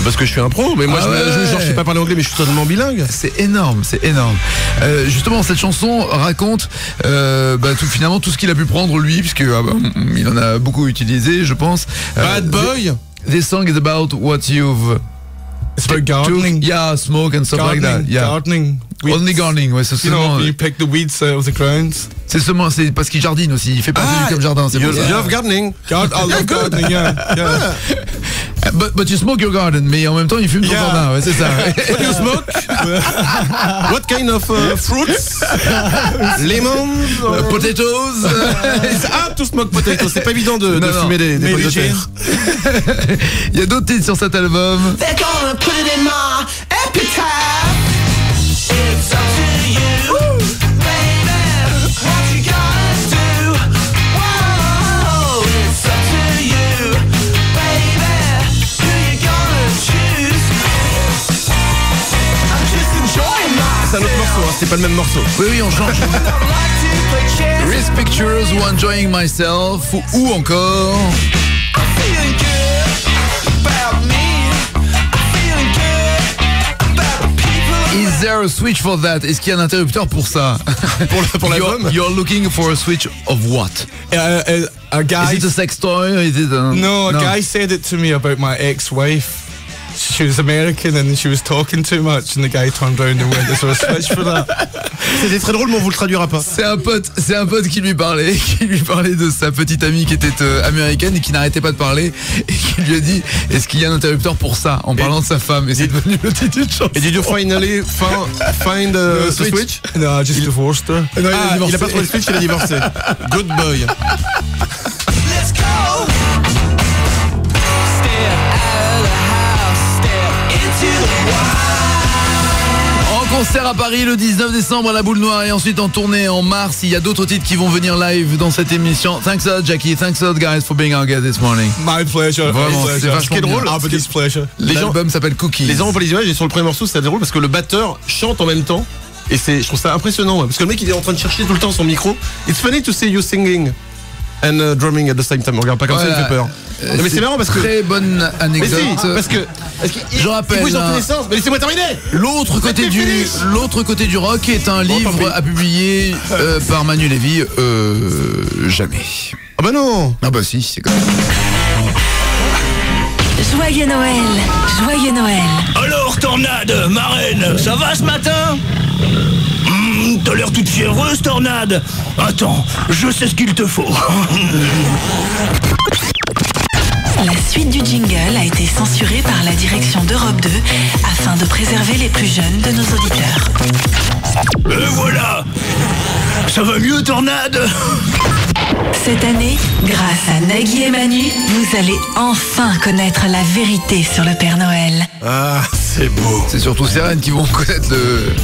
parce que je suis un pro mais moi je sais pas parler anglais mais je suis totalement bilingue. C'est énorme, c'est énorme. Justement cette chanson raconte finalement tout ce qu'il a pu prendre lui puisque il en a beaucoup utilisé je pense. Bad Boy. This song is about what you've It's about gardening. Yeah, smoke and stuff like that. Yeah. Gardening. Only gardening, ouais, c'est seulement. You pick the weeds out of the ground. C'est parce qu'il jardine aussi. Il fait pas du comme jardin. You love gardening. I love gardening. Yeah. But you smoke your garden, mais en même temps il fume ton jardin. Ouais, c'est ça. What do you smoke? What kind of fruits? Lemons? Potatoes? It's hard to smoke potatoes. C'est pas évident de fumer des pommes de terre. Il y a d'autres titres sur cet album. They're gonna put it in my epitaph. It's up to you, baby. What you gonna do? Whoa, it's up to you, baby. Who you gonna choose? I'm just enjoying myself. C'est un autre morceau, hein. C'est pas le même morceau. Oui, oui, on change. Risk Pictures ou Enjoying Myself ou encore. Is there a switch for that? Est-ce qu'il y a un interrupteur pour ça? pour l'album? You're looking for a switch of what? A guy. Is it a sex toy? Is it a... No, a guy said it to me about my ex-wife. She was American and she was talking too much, and the guy turned around and went, "Is there a switch for that?" C'était très drôle, mais on vous le traduira pas. C'est un pote qui lui parlait de sa petite amie qui était américaine et qui n'arrêtait pas de parler et qui lui a dit est-ce qu'il y a un interrupteur pour ça en parlant de sa femme, et c'est devenu le titre d'une chanson. Et did you finally find the switch? No, I just divorced her. Non, il a pas trouvé le switch, il a divorcé. Good boy. Let's go. Step out of the house, step into the wild. En concert à Paris le 19 décembre à la Boule Noire et ensuite en tournée en mars. Il y a d'autres titres qui vont venir live dans cette émission. Thanks a lot, Jackie. Thanks a lot, guys, for being our guest this morning. My pleasure. Vraiment, c'est vachement Ce qui est drôle, Abadi's pleasure. L'album s'appelle Cookies. Les gens ont pas les images et sur le premier morceau, c'est drôle parce que le batteur chante en même temps. Et je trouve ça impressionnant, ouais, parce que le mec il est en train de chercher tout le temps son micro. It's funny to see you singing and drumming at the same time. On regarde pas comme ça, il fait peur. Non, mais c'est marrant parce que. Très bonne anecdote. Mais si, parce que je rappelle. Il bouge dans tous les sens. Mais laissez-moi terminer. L'autre côté du rock est un livre à publier par Manu Lévy. Jamais. Ah bah non. Ah bah si, c'est comme ça. Joyeux Noël, joyeux Noël. Alors, Tornade, marraine, ça va ce matin? T'as l'air toute fiévreuse, Tornade. Attends, je sais ce qu'il te faut. La suite du jingle a été censurée par la direction d'Europe 2 afin de préserver les plus jeunes de nos auditeurs. Voilà. Ça va mieux, Tornade? Cette année, grâce à Nagui et Manu, vous allez enfin connaître la vérité sur le Père Noël. Ah, c'est beau. C'est surtout Sérène qui vont connaître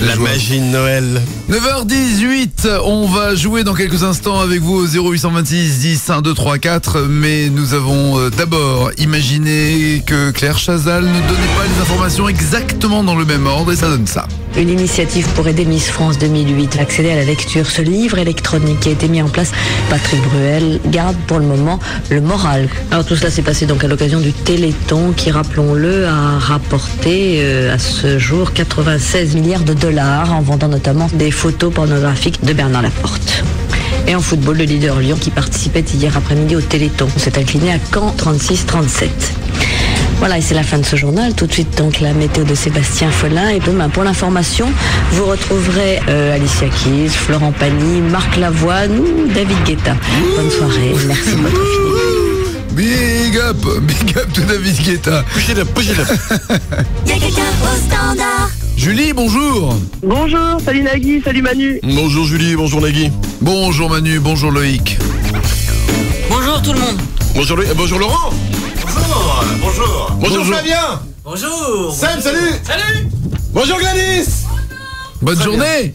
la magie de Noël. 9h18, on va jouer dans quelques instants avec vous au 0826 10 1 2 3 4. Mais nous avons d'abord imaginé que Claire Chazal ne donnait pas les informations exactement dans le même ordre et ça donne ça. Une initiative pour aider Miss France 2008 à accéder à la lecture. Ce livre électronique qui a été mis en place, Patrick Bruel garde pour le moment le moral. Alors tout cela s'est passé donc à l'occasion du Téléthon qui, rappelons-le, a rapporté à ce jour 96 milliards de dollars en vendant notamment des photos pornographiques de Bernard Laporte. Et en football, le leader Lyon qui participait hier après-midi au Téléthon s'est incliné à Caen 36-37. Voilà, et c'est la fin de ce journal. Tout de suite, donc, la météo de Sébastien Follin. Et demain, pour l'information, vous retrouverez Alicia Keys, Florent Pagny, Marc Lavoine ou David Guetta. Bonne soirée, merci de votre fidélité. Big up to David Guetta. Push it up. Y'a quelqu'un au standard. Julie, bonjour. Bonjour, salut Nagui, salut Manu. Bonjour Julie, bonjour Nagui. Bonjour Manu, bonjour Loïc. Bonjour tout le monde. Bonjour Loïc, bonjour Laurent. Bonjour. Bonjour Flavien. Bonjour. Sam, salut. Salut. Bonjour Gladys. Bonne journée.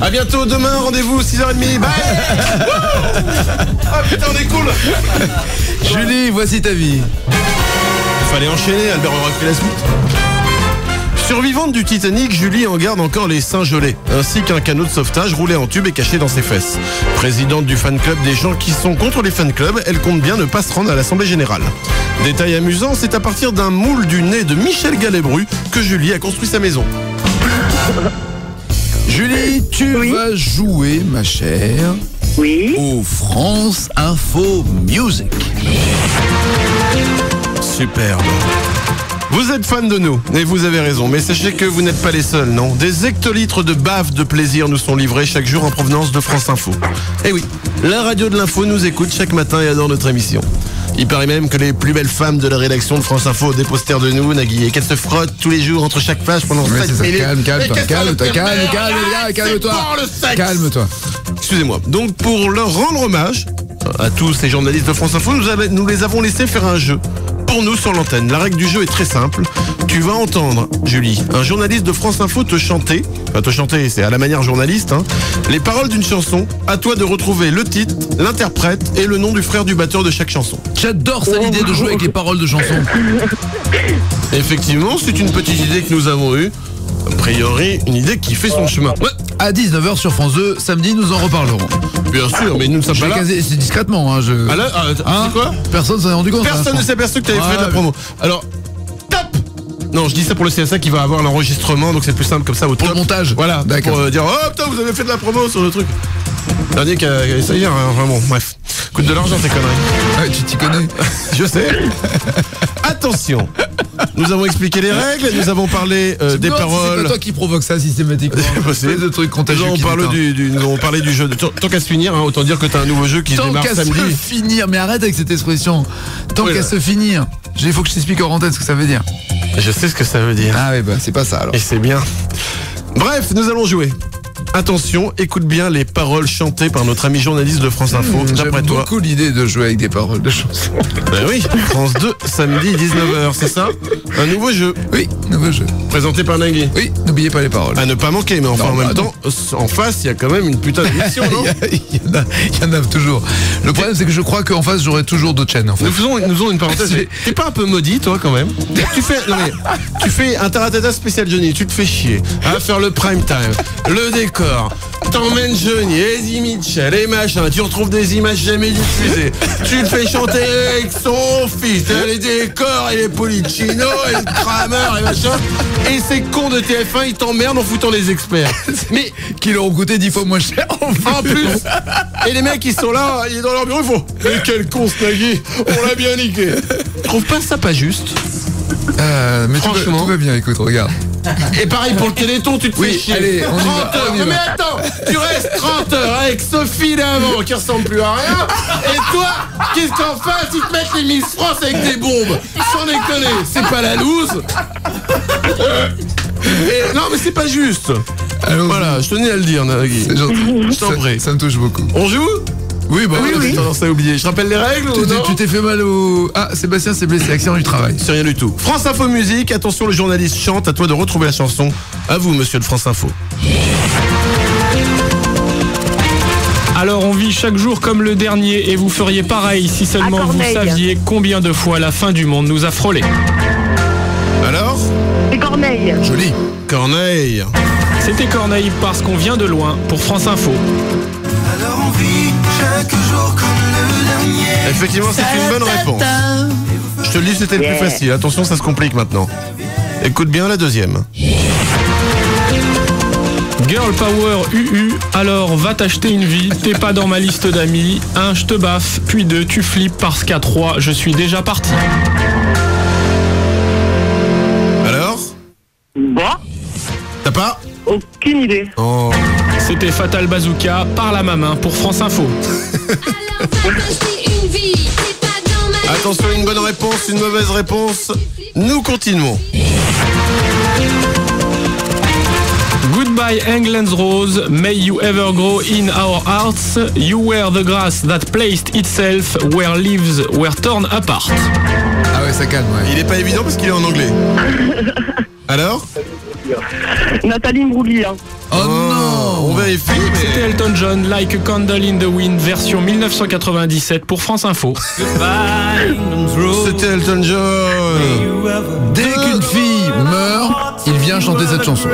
À bientôt demain, rendez-vous 6h30. Bye. Ah putain, on est cool. Julie, voici ta vie. Il fallait enchaîner, Albert aura fait la suite. Survivante du Titanic, Julie en garde encore les seins gelés, ainsi qu'un canot de sauvetage roulé en tube et caché dans ses fesses. Présidente du fan club des gens qui sont contre les fan clubs, elle compte bien ne pas se rendre à l'Assemblée Générale. Détail amusant, c'est à partir d'un moule du nez de Michel Galabru que Julie a construit sa maison. Julie, tu vas jouer, ma chère, au France Info Music. Superbe. Vous êtes fan de nous, et vous avez raison, mais sachez que vous n'êtes pas les seuls, non. Des hectolitres de bave de plaisir nous sont livrés chaque jour en provenance de France Info. Eh oui, la radio de l'info nous écoute chaque matin et adore notre émission. Il paraît même que les plus belles femmes de la rédaction de France Info ont des posters de nous, Nagui, et qu'elles se frottent tous les jours entre chaque page pendant 7 minutes. Calme-toi. Excusez-moi. Donc pour leur rendre hommage à tous ces journalistes de France Info, nous les avons laissés faire un jeu. Pour nous sur l'antenne. La règle du jeu est très simple. Tu vas entendre, Julie, un journaliste de France Info te chanter, c'est à la manière journaliste, hein, les paroles d'une chanson. À toi de retrouver le titre, l'interprète et le nom du frère du batteur de chaque chanson. J'adore ça, l'idée de jouer avec les paroles de chansons. Effectivement, c'est une petite idée que nous avons eue. A priori, une idée qui fait son chemin. Ouais. à 19h sur France 2. Samedi, nous en reparlerons. Bien sûr, mais nous ne sommes pas là. C'est discrètement. Hein, c'est quoi? Personne s'en est rendu compte. Personne ne s'est aperçu que tu avais fait de la promo. Alors, top. Non, je dis ça pour le CSA qui va avoir l'enregistrement, donc c'est plus simple comme ça au top. Pour le montage. Voilà, d'accord. Pour dire, oh putain, vous avez fait de la promo sur le truc. Dernier qui a essayé, hein, enfin bon, bref. Coûte de l'argent, ces conneries. Ouais, tu t'y connais. Je sais. Attention. Nous avons expliqué les règles, nous avons parlé des paroles. C'est pas toi qui provoque ça systématiquement. C'est de trucs contagieux. Nous avons parlé du jeu. Tant qu'à se finir, hein, autant dire que t'as un nouveau jeu qui démarre samedi. Tant qu'à se finir, mais arrête avec cette expression. Tant qu'à se finir. Il faut que je t'explique en antenne ce que ça veut dire. Je sais ce que ça veut dire. Ah oui, bah c'est pas ça alors. Et c'est bien. Bref, nous allons jouer. Attention, écoute bien les paroles chantées par notre ami journaliste de France Info. D'après toi. Beaucoup l'idée de jouer avec des paroles de chansons. Ben oui, France 2, samedi 19h, c'est ça? Un nouveau jeu. Oui, nouveau jeu. Présenté par Nagui. Oui, n'oubliez pas les paroles. À ne pas manquer, mais enfin en même temps, en face, il y a quand même une putain d'émission, non? Il y en a toujours. Le problème, c'est que je crois qu'en face, j'aurai toujours d'autres chaînes. En fait. Nous faisons une parenthèse. T'es pas un peu maudit, toi, quand même? Tu fais un taratata spécial Johnny, tu te fais chier à faire le prime time, le décor. T'emmènes Johnny, Eddie Mitchell et machin, tu retrouves des images jamais diffusées, tu le fais chanter avec son fils, t'as les décors et les Policino et le Kramer et machin, et ces cons de TF1 ils t'emmerdent en foutant les experts. Mais qui leur ont coûté 10 fois moins cher en plus. Et les mecs ils sont là, ils sont dans leur bureau, ils font mais quel con ce Nagui, on l'a bien niqué. Tu trouves pas ça pas juste? Mais franchement, tout va bien, écoute, regarde. Et pareil pour le Téléthon, tu te fais chier. Allez, on y 30 va, heures. on y va. Mais attends, tu restes 30 heures avec Sophie d'avant qui ressemble plus à rien. Et toi, qu'est-ce qu'en face, ils te mettent les Miss France avec des bombes. Sans déconner, c'est pas la loose. Et, non mais c'est pas juste. Alors, voilà, je tenais à le dire, Nagui. C'est gentil. Je t'en prie. Ça me touche beaucoup. On joue? Oui, bah oui. J'ai tendance à oublier. Je rappelle les règles ou non? Tu t'es fait mal au... Ah, Sébastien s'est blessé, accident du travail. C'est rien du tout. France Info Musique, attention, le journaliste chante, à toi de retrouver la chanson. À vous, monsieur de France Info. Alors on vit chaque jour comme le dernier et vous feriez pareil si seulement vous saviez combien de fois la fin du monde nous a frôlés. Alors? C'est Corneille. Joli. Corneille. C'était Corneille parce qu'on vient de loin pour France Info. Alors on vit chaque jour comme le dernier. Effectivement, c'est une bonne réponse. Je te le dis, c'était le plus facile. Attention, ça se complique maintenant. Écoute bien la deuxième. Girl Power UU, alors va t'acheter une vie, t'es pas dans ma liste d'amis. 1, je te baffe, puis 2, tu flippes parce qu'à 3, je suis déjà parti. Alors? Bon. T'as pas? Aucune idée. Oh. C'était Fatal Bazooka par la main pour France Info. Attention, une bonne réponse, une mauvaise réponse. Nous continuons. Goodbye England's Rose, may you ever grow in our hearts. You were the grass that placed itself where leaves were torn apart. Ah ouais, ça calme, ouais. Il est pas évident parce qu'il est en anglais. Alors? Nathalie Mbruglia. Oh non, on vérifie. Mais... C'était Elton John, Like a Candle in the Wind, version 1997 pour France Info. C'était Elton John. Dès qu'une fille meurt, il vient chanter cette chanson.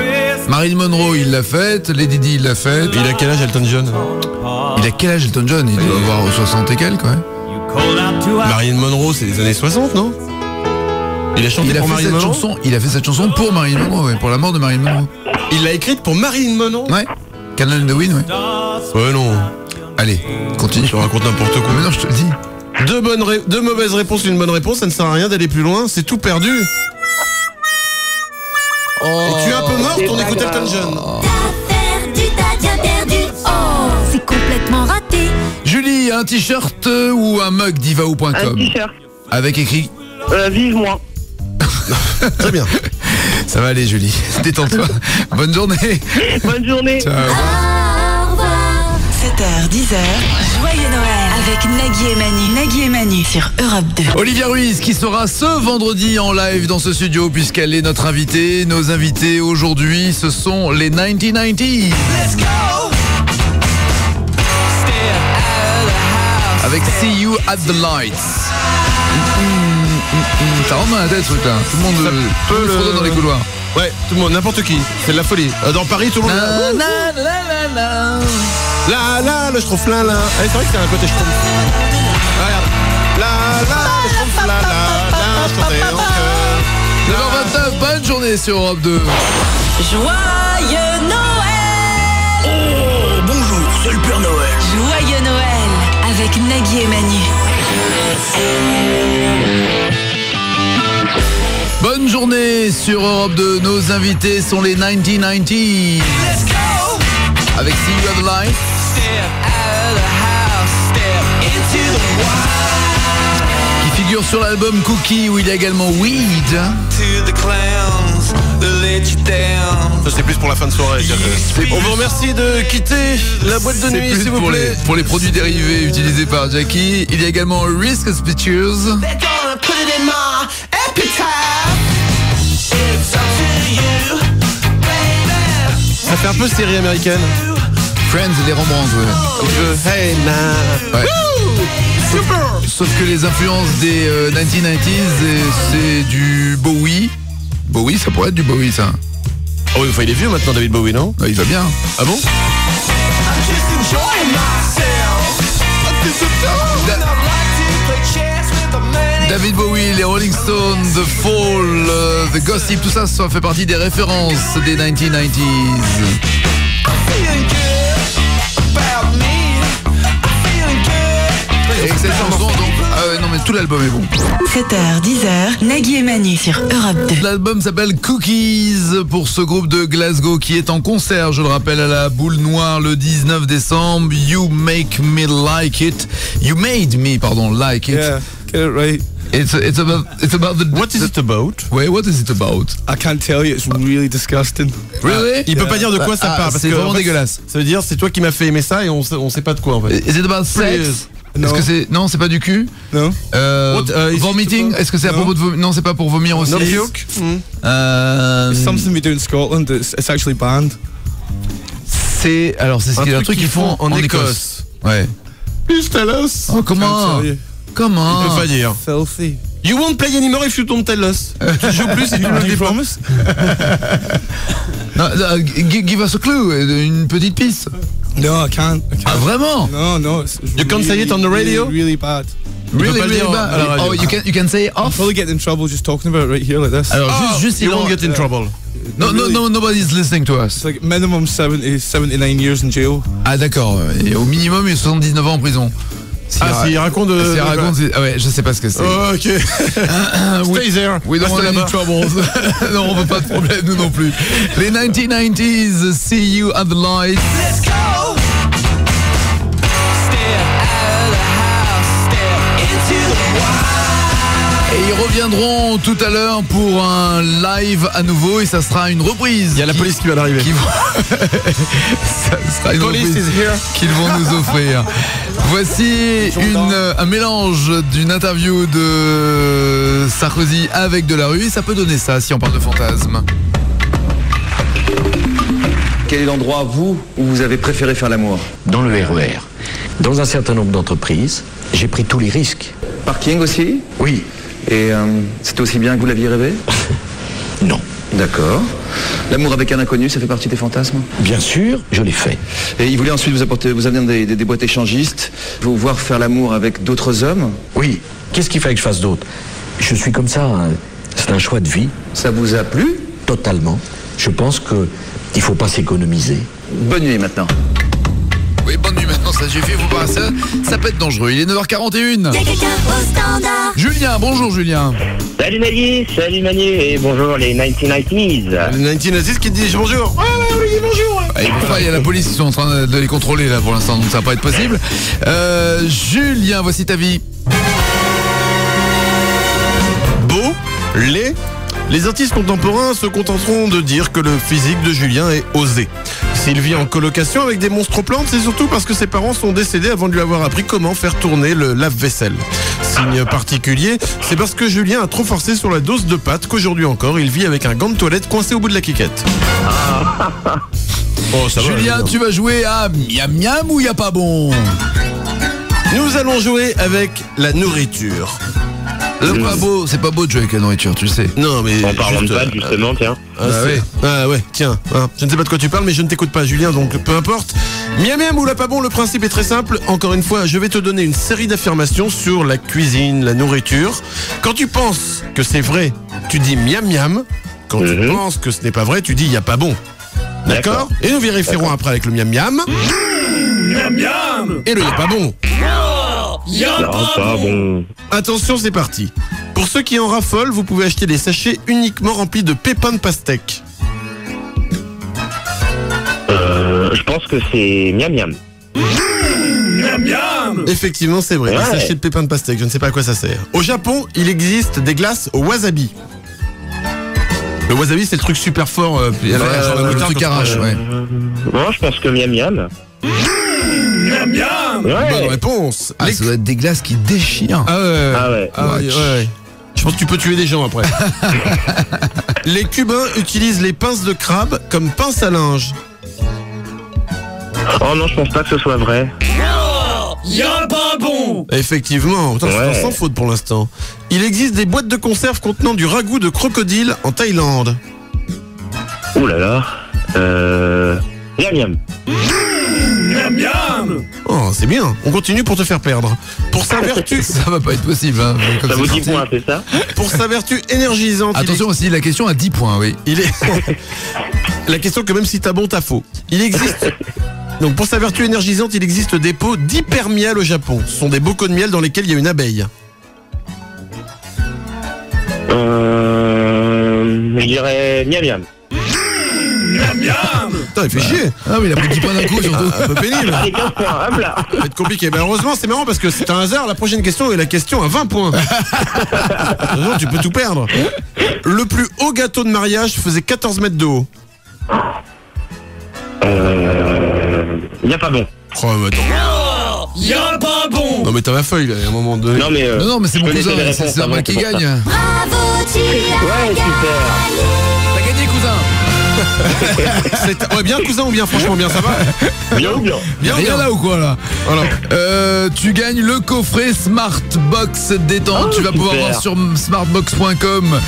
Marilyn Monroe, il l'a faite. Lady Di, il l'a faite. Il a quel âge Elton John? Il a quel âge Elton John? Il doit avoir 60 et quelques, ouais. Marilyn Monroe, c'est les années 60, non? Il a chanté pour Marilyn Monroe. Il a fait cette chanson pour Marilyn Monroe, ouais, pour la mort de Marilyn Monroe. Il l'a écrite pour Marilyn Monroe? Ouais. Candle in the Wind, ouais. Ouais, non. Allez, continue. Je raconte n'importe quoi. Mais non, je te le dis. Deux mauvaises réponses, une bonne réponse, ça ne sert à rien d'aller plus loin, c'est tout perdu. Oh. Et tu es un peu morte, on écoute Elton John. T'as bien perdu. Oh, c'est complètement raté. Julie, un t-shirt ou un mug d'ivao.com? Un t-shirt. Avec écrit Vive-moi. Très bien. Ça va aller, Julie. Détends-toi. Bonne journée. Bonne journée. Ciao. Au revoir. 7h, 10h, joyeux Noël avec Nagui et Manu. Nagui et Manu sur Europe 2. Olivia Ruiz qui sera ce vendredi en live dans ce studio puisqu'elle est notre invitée. Nos invités aujourd'hui, ce sont les 1990s. Let's go. Avec See You at the Lights. Ça rentre dans la tête ce truc là. Tout le monde fredonne dans les couloirs. Ouais, tout le monde, n'importe qui. C'est de la folie. Dans Paris, tout le monde. Là, le schtroumpf, là. C'est vrai que c'est un côté schtroumpf. Regarde. Là, le schtroumpf, là, je chantais en chœur. 9h29, bonne journée sur Europe 2. Joyeux Noël! Oh, bonjour, c'est le Père Noël. Joyeux Noël avec Nagui et Manu. Bonne journée sur Europe 2. Nos invités sont les 1990s. Avec See You Have the Light. Qui figure sur l'album Cookie où il y a également Weed. Ça c'est plus pour la fin de soirée. On vous remercie de quitter la boîte de nuit s'il vous plaît. Pour les produits dérivés utilisés par Jackie. Il y a également Risk Pictures. Ça fait un peu série américaine. Friends et les Rembrandt, ouais. Hey, nah. Ouais. Sauf que les influences des 1990s, c'est du Bowie. Bowie, ça pourrait être du Bowie, ça. Oh, enfin, il est vieux maintenant, David Bowie, non? Il va bien. Ah bon? David Bowie, les Rolling Stones, The Fall, The Gossip, tout ça, ça fait partie des références des 1990s. Et cette chanson, donc, non mais tout l'album est bon. 7h, 10h, Nagui et Manu sur Europe 2. L'album s'appelle Cookies pour ce groupe de Glasgow qui est en concert, je le rappelle, à la Boule Noire le 19 décembre. You make me like it. You made me, pardon, like it. Yeah, get it right. It's about the... What is it about? Ouais, what is it about? I can't tell you, it's really disgusting. Really? Il peut pas dire de quoi ça parle. C'est vraiment dégueulasse. Ça veut dire, c'est toi qui m'as fait aimer ça et on sait pas de quoi en fait. Is it about sex? Est-ce que c'est... Non, c'est pas du cul? Non. Vomiting? Est-ce que c'est à propos de vomir? Non, c'est pas pour vomir aussi. No puke? It's something we do in Scotland, it's actually banned. C'est... Alors, c'est un truc qu'ils font en Écosse. Ouais. Please tell us. Oh, comment? Comment? Il peut pas dire. Filthy. You won't play anymore if you don't tell us. Tu joues plus si tu ne le dis pas. Give us a clue, une petite piste. No, I can't. Ah, vraiment? No. You can't say it on the radio? Really bad. Really bad. Oh, you can say it off? I'll probably get in trouble just talking about it right here like this. Alors, juste you won't get in trouble. No, nobody's listening to us. It's like minimum 79 years in jail. Ah, d'accord. Et au minimum, il y a 79 ans en prison. S'il raconte ah ouais, je sais pas ce que c'est. Oh, ok. Stay there. We don't want any troubles. Non, on veut pas de problème, nous non plus. Les 1990s, See You at the Light. Let's go. Step out of the house, step into the wild. Et ils reviendront tout à l'heure pour un live à nouveau et ça sera une reprise. Il y a la police qui va d'arriver. Ça sera une reprise qu'ils vont nous offrir. Voici un mélange d'une interview de Sarkozy avec Delarue. Ça peut donner ça si on parle de fantasme. Quel est l'endroit, vous, où vous avez préféré faire l'amour? Dans le RER. Dans un certain nombre d'entreprises, j'ai pris tous les risques. Parking aussi? Oui. Et c'était aussi bien que vous l'aviez rêvé? Non. D'accord. L'amour avec un inconnu, ça fait partie des fantasmes? Bien sûr, je l'ai fait. Et il voulait ensuite vous amener des boîtes échangistes, vous voir faire l'amour avec d'autres hommes? Oui. Qu'est-ce qu'il fallait que je fasse d'autre? Je suis comme ça, hein. C'est un choix de vie. Ça vous a plu? Totalement. Je pense qu'il ne faut pas s'économiser. Bonne nuit maintenant. Oui, bonne nuit maintenant, ça suffit, vous pas ça peut être dangereux. Il est 9h41. Julien, bonjour Julien. Salut Nagui, salut Manu et bonjour les 1990s. Les 1990s qui te disent bonjour. Oui, bonjour. Et pourquoi il y a la police qui sont en train de les contrôler là pour l'instant, donc ça va pas être possible. Julien, voici ta vie. Beau, laid. Les artistes contemporains se contenteront de dire que le physique de Julien est osé. S'il vit en colocation avec des monstres-plantes, c'est surtout parce que ses parents sont décédés avant de lui avoir appris comment faire tourner le lave-vaisselle. Signe particulier, c'est parce que Julien a trop forcé sur la dose de pâtes qu'aujourd'hui encore, il vit avec un gant de toilette coincé au bout de la quiquette. Oh, ça Julien, va, tu vas jouer à Miam Miam ou y'a pas bon? Nous allons jouer avec la nourriture. C'est pas beau de jouer avec la nourriture, tu le sais. Non, mais. En parlant de pâtes, justement, tiens. Ah ouais, tiens. Je ne sais pas de quoi tu parles, mais je ne t'écoute pas, Julien, donc peu importe. Miam miam ou la pas bon, le principe est très simple. Encore une fois, je vais te donner une série d'affirmations sur la cuisine, la nourriture. Quand tu penses que c'est vrai, tu dis miam miam. Quand tu penses que ce n'est pas vrai, tu dis y a pas bon. D'accord. Et nous vérifierons après avec le miam miam. Miam miam. Et le y a pas bon. Y a pas bon. Attention, c'est parti. Pour ceux qui en raffolent, vous pouvez acheter des sachets uniquement remplis de pépins de pastèque. Je pense que c'est miam miam. Miam miam. Effectivement, c'est vrai. Ouais. Un sachet de pépins de pastèque, je ne sais pas à quoi ça sert. Au Japon, il existe des glaces au wasabi. Le wasabi, c'est le truc super fort. Le truc arrache, ouais. Moi, je pense que miam miam. Miam miam. Ouais. Bonne réponse. Ah, ça doit être des glaces qui déchirent. Ah ouais. Ah ouais. Ah ouais. Je pense que tu peux tuer des gens après. Les Cubains utilisent les pinces de crabe comme pince à linge. Oh non, je pense pas que ce soit vrai. Y a pas bon. Effectivement, putain, Ouais. c'est sans faute pour l'instant. Il existe des boîtes de conserve contenant du ragoût de crocodile en Thaïlande. Ouh là là. Miam miam. Miam miam. Oh, c'est bien. On continue pour te faire perdre. Pour sa vertu, Ça va pas être possible. Hein, comme Ça c'est vaut 10 parti. points, c'est ça? pour sa vertu énergisante. Attention aussi, la question a 10 points, oui. Il est. La question que même si t'as bon, t'as faux. Il existe. Donc pour sa vertu énergisante, il existe des pots d'hypermiel au Japon. Ce sont des bocaux de miel dans lesquels il y a une abeille. Je dirais miam miam. Miam miam. Putain, il fait chier. Ah oui, il a pris 10 points d'un coup, surtout. Un peu pénible. C'est 15 points, hop là. Ça va être compliqué. Mais heureusement, c'est marrant parce que c'est un hasard. La prochaine question est la question à 20 points. Heureusement, tu peux tout perdre. Le plus haut gâteau de mariage faisait 14 mètres de haut. Y a pas bon. Oh, mais attends. Y a pas bon. Non, mais t'as ma feuille, là, à un moment donné. Non mais. Non, mais c'est je mon connaissais cousin, les réponses, c'est hein, moi donc qui c'est pour gagne. ça. Bravo, tu as Ouais, super. T'as gagné, cousin. Ouais, bien cousin ou bien franchement bien, ça va? Bien ou bien? Bien, Rien là ou quoi là? Voilà. Tu gagnes le coffret Smartbox détente. Oh, tu vas pouvoir super. voir sur smartbox.com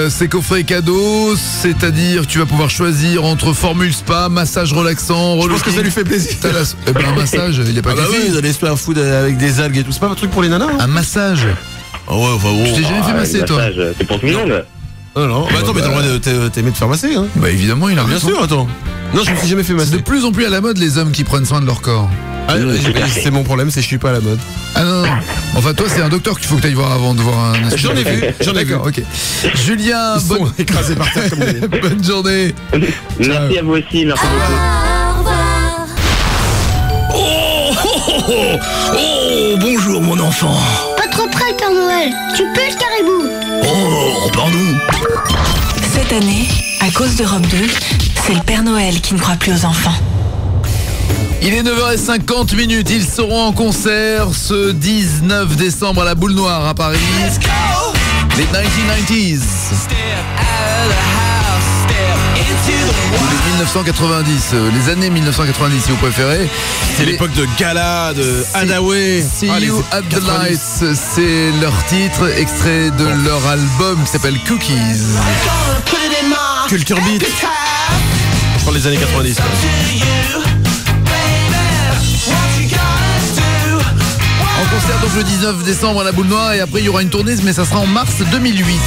ces coffrets cadeaux, c'est-à-dire tu vas pouvoir choisir entre formule spa, massage relaxant, Je pense que ça lui fait plaisir. Eh ben, un massage, il y a pas Ah bah qu'à oui, faire. vous allez se faire foutre avec des algues et tout. C'est pas un truc pour les nanas, hein? Un massage. Ah ouais, enfin bon. Tu t'es jamais fait masser, toi? C'est pour tout le monde. Non, non. Bah attends, mais t'as le droit de t'aimer te faire masser, hein? Bah évidemment, il a Bien raison. sûr, attends. Non, je me suis jamais fait C'est masser. de plus en plus à la mode les hommes qui prennent soin de leur corps. Ah, c'est mon problème, c'est que je suis pas à la mode. Ah non, non. Enfin, toi, c'est un docteur qu'il faut que tu ailles voir avant de voir un... J'en ai vu, j'en ai vu. D'accord, ok. Julien, Ils sont écrasés par terre comme des... bonne journée. Merci à vous aussi, merci beaucoup. Au revoir. Oh, bonjour mon enfant. Pas trop près, Père Noël. Tu peux le caribou. Oh, pardon. Cette année, à cause d'Europe 2, c'est le Père Noël qui ne croit plus aux enfants. Il est 9h50, ils seront en concert ce 19 décembre à la Boule Noire à Paris. Les 1990s. Ou les 1990, les années 1990 si vous préférez. C'est l'époque de Gala, de Hadaway. See You at the Lights, c'est leur titre, extrait de leur album qui s'appelle Cookies. Culture Beat. Je parle des années 90. quoi. En concert donc le 19 décembre à la Boule Noire et après il y aura une tournée mais ça sera en mars 2008.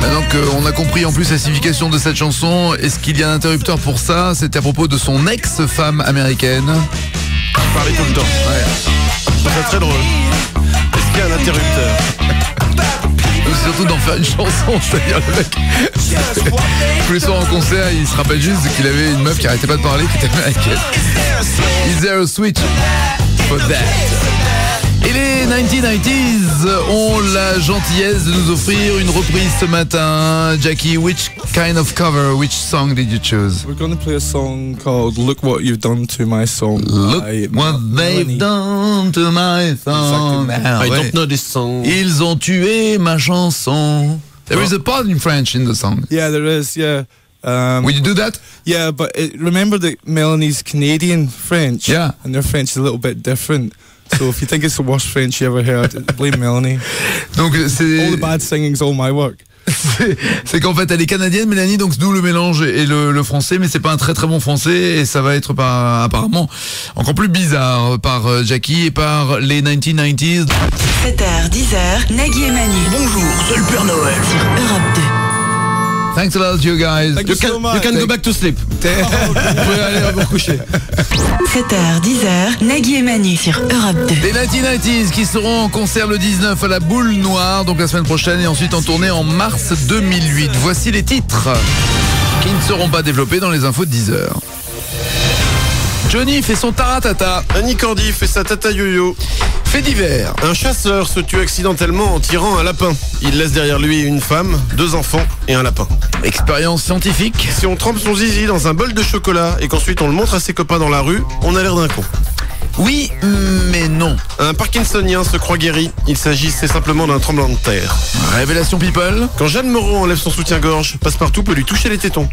Maintenant qu'on a compris en plus la signification de cette chanson, est-ce qu'il y a un interrupteur pour ça? C'était à propos de son ex-femme américaine. Parler tout le temps. Ouais. C'est très drôle. Est-ce qu'il y a un interrupteur? C'est surtout d'en faire une chanson, c'est-à-dire le mec tous les soirs en concert, il se rappelle juste qu'il avait une meuf qui arrêtait pas de parler, qui était américaine. Is there a switch for that? Et les 1990s ont la gentillesse de nous offrir une reprise ce matin. Jackie, which kind of cover, which song did you choose? We're going to play a song called Look What You've Done to My Song. Look by what they've Melanie. done to my song. Ah, I ouais. don't know this song. Ils ont tué ma chanson. There is a part in French in the song. Yeah, there is, yeah. Will you do that? Yeah, but remember that Melanie's Canadian French. Yeah. And their French is a little bit different. So if you think it's the worst French you ever heard, blame Melanie. Donc c'est all the bad singing's all my work. C'est qu'en fait elle est canadienne, Mélanie, donc d'où le mélange et le français, mais c'est pas un très très bon français et ça va être apparemment encore plus bizarre par Jackie et par les 1990s. 7h, 10h, Nagui et Manu. Bonjour, c'est le Père Noël. Sur Europe 2. Thanks a lot, you guys. Thank you so much. You can go back to sleep. Vous pouvez aller vous coucher. 7h, 10h, Nagui et Manu sur Europe 2. Les 1990s qui seront en concert le 19 à la Boule Noire, donc la semaine prochaine, et ensuite en tournée en mars 2008. Voici les titres qui ne seront pas développés dans les infos de 10h. Johnny fait son taratata. Annie Cordy fait sa tata yo-yo. Fait divers. Un chasseur se tue accidentellement en tirant un lapin. Il laisse derrière lui une femme, 2 enfants et un lapin. Expérience scientifique. Si on trempe son zizi dans un bol de chocolat et qu'ensuite on le montre à ses copains dans la rue, on a l'air d'un con. Oui, mais non. Un Parkinsonien se croit guéri. Il s'agissait simplement d'un tremblement de terre. Révélation people. Quand Jeanne Moreau enlève son soutien-gorge, Passepartout peut lui toucher les tétons.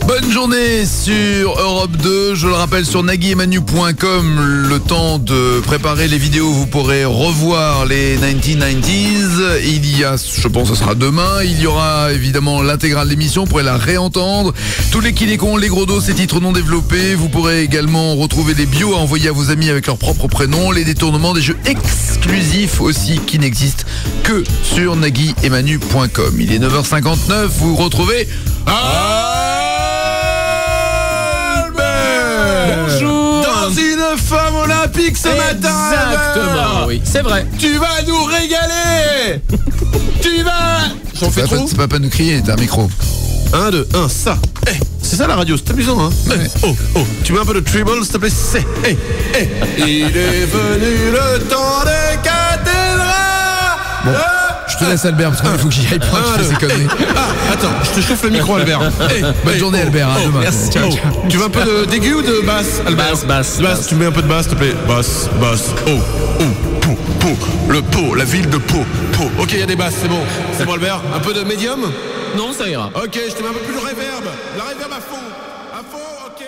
Bonne journée sur Europe 2, je le rappelle sur naguiemanu.com, le temps de préparer les vidéos, vous pourrez revoir les 1990s, il y a, je pense que ce sera demain, il y aura évidemment l'intégrale de l'émission, vous pourrez la réentendre, tous les qui les cons, les gros dos, ces titres non développés, vous pourrez également retrouver des bios à envoyer à vos amis avec leur propre prénom, les détournements, des jeux exclusifs aussi qui n'existent que sur naguiemanu.com. Il est 9h59, vous retrouvez... Bonjour. Dans une femme olympique ce matin. Exactement, oui. C'est vrai. Tu vas nous régaler. Tu vas. J'en fais trop. C'est pas peine de crier, t'as un micro. 1, 2, 1, ça. Hey, c'est ça la radio, c'est amusant, hein. Ouais. Oh, oh. Tu mets un peu de treble, s'il te plaît. C'est. Hey, hey. Il est venu le temps des cathédrales. Bon. Je te laisse Albert parce qu'il faut que j'y aille pour que je fasse ces conneries. Attends, je te chauffe le micro Albert. Bonne journée Albert, à demain. Merci. Ciao. Tu veux un peu d'aigu ou de basse Albert? Basse. Tu mets un peu de basse s'il te plaît. Basse. Oh, Pau. Le Pau, la ville de Pau. Ok, il y a des basses, c'est bon. C'est bon Albert. Un peu de médium? Non, ça ira. Ok, je te mets un peu plus de reverb. La reverb à fond, ok.